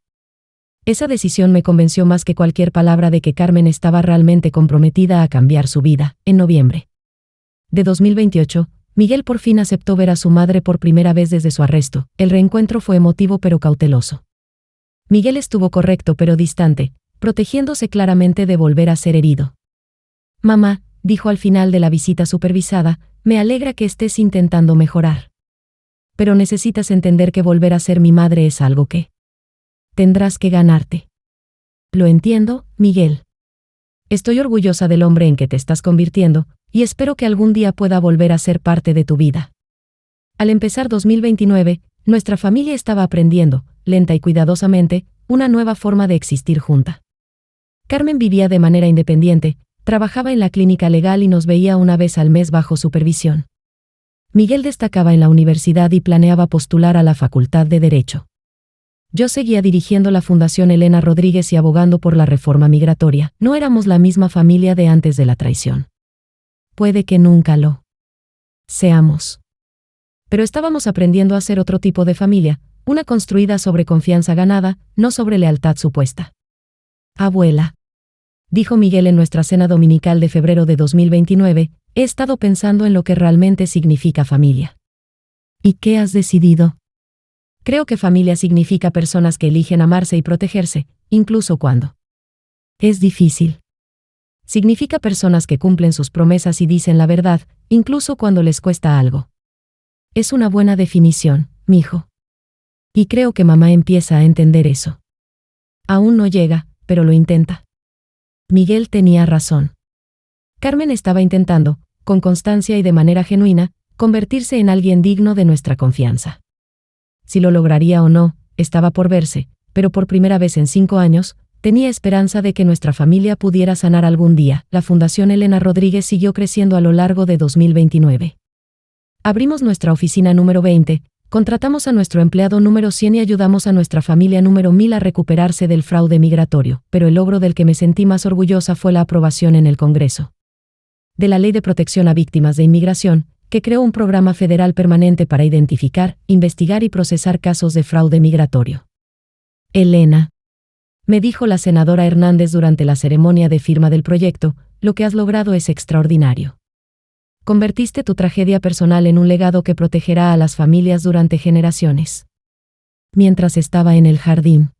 Esa decisión me convenció más que cualquier palabra de que Carmen estaba realmente comprometida a cambiar su vida. En noviembre de 2028, Miguel por fin aceptó ver a su madre por primera vez desde su arresto. El reencuentro fue emotivo pero cauteloso. Miguel estuvo correcto pero distante, protegiéndose claramente de volver a ser herido. Mamá, dijo al final de la visita supervisada, me alegra que estés intentando mejorar. Pero necesitas entender que volver a ser mi madre es algo que tendrás que ganarte. Lo entiendo, Miguel. Estoy orgullosa del hombre en que te estás convirtiendo, y espero que algún día pueda volver a ser parte de tu vida. Al empezar 2029, nuestra familia estaba aprendiendo, lenta y cuidadosamente, una nueva forma de existir junta. Carmen vivía de manera independiente, trabajaba en la clínica legal y nos veía una vez al mes bajo supervisión. Miguel destacaba en la universidad y planeaba postular a la Facultad de Derecho. Yo seguía dirigiendo la Fundación Elena Rodríguez y abogando por la reforma migratoria. No éramos la misma familia de antes de la traición. Puede que nunca lo seamos. Pero estábamos aprendiendo a ser otro tipo de familia, una construida sobre confianza ganada, no sobre lealtad supuesta. Abuela, dijo Miguel en nuestra cena dominical de febrero de 2029, he estado pensando en lo que realmente significa familia. ¿Y qué has decidido? Creo que familia significa personas que eligen amarse y protegerse, incluso cuando es difícil. Significa personas que cumplen sus promesas y dicen la verdad, incluso cuando les cuesta algo. Es una buena definición, mijo. Y creo que mamá empieza a entender eso. Aún no llega, pero lo intenta. Miguel tenía razón. Carmen estaba intentando, con constancia y de manera genuina, convertirse en alguien digno de nuestra confianza. Si lo lograría o no, estaba por verse, pero por primera vez en 5 años, tenía esperanza de que nuestra familia pudiera sanar algún día. La Fundación Elena Rodríguez siguió creciendo a lo largo de 2029. Abrimos nuestra oficina número 20, contratamos a nuestro empleado número 100 y ayudamos a nuestra familia número 1000 a recuperarse del fraude migratorio, pero el logro del que me sentí más orgullosa fue la aprobación en el Congreso de la Ley de Protección a Víctimas de Inmigración, que creó un programa federal permanente para identificar, investigar y procesar casos de fraude migratorio. Elena, me dijo la senadora Hernández durante la ceremonia de firma del proyecto, lo que has logrado es extraordinario. Convertiste tu tragedia personal en un legado que protegerá a las familias durante generaciones. Mientras estaba en el jardín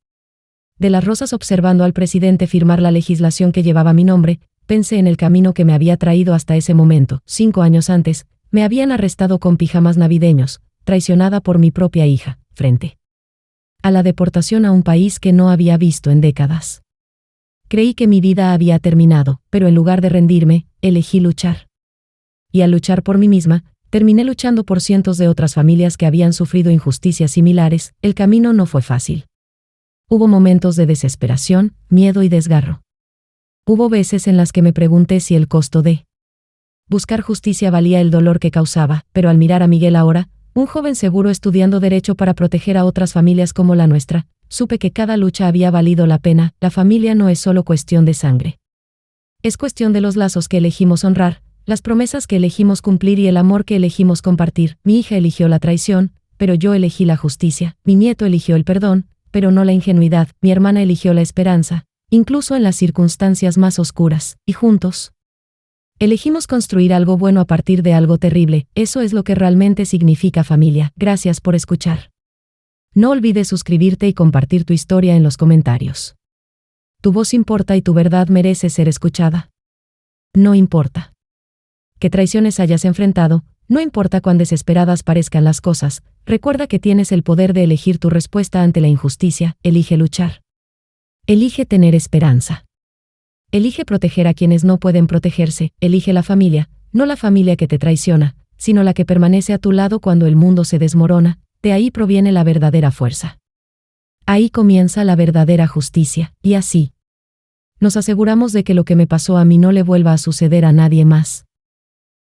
de las rosas observando al presidente firmar la legislación que llevaba mi nombre, pensé en el camino que me había traído hasta ese momento. 5 años antes, me habían arrestado con pijamas navideños, traicionada por mi propia hija, frente a la deportación a un país que no había visto en décadas. Creí que mi vida había terminado, pero en lugar de rendirme, elegí luchar. Y al luchar por mí misma, terminé luchando por cientos de otras familias que habían sufrido injusticias similares. El camino no fue fácil. Hubo momentos de desesperación, miedo y desgarro. Hubo veces en las que me pregunté si el costo de buscar justicia valía el dolor que causaba, pero al mirar a Miguel ahora, un joven seguro estudiando derecho para proteger a otras familias como la nuestra, supe que cada lucha había valido la pena. La familia no es solo cuestión de sangre. Es cuestión de los lazos que elegimos honrar, las promesas que elegimos cumplir y el amor que elegimos compartir. Mi hija eligió la traición, pero yo elegí la justicia. Mi nieto eligió el perdón, pero no la ingenuidad. Mi hermana eligió la esperanza, incluso en las circunstancias más oscuras. Y juntos elegimos construir algo bueno a partir de algo terrible. Eso es lo que realmente significa familia. Gracias por escuchar. No olvides suscribirte y compartir tu historia en los comentarios. Tu voz importa y tu verdad merece ser escuchada. No importa qué traiciones hayas enfrentado, no importa cuán desesperadas parezcan las cosas, recuerda que tienes el poder de elegir tu respuesta ante la injusticia. Elige luchar. Elige tener esperanza. Elige proteger a quienes no pueden protegerse. Elige la familia, no la familia que te traiciona, sino la que permanece a tu lado cuando el mundo se desmorona. De ahí proviene la verdadera fuerza. Ahí comienza la verdadera justicia, y así nos aseguramos de que lo que me pasó a mí no le vuelva a suceder a nadie más.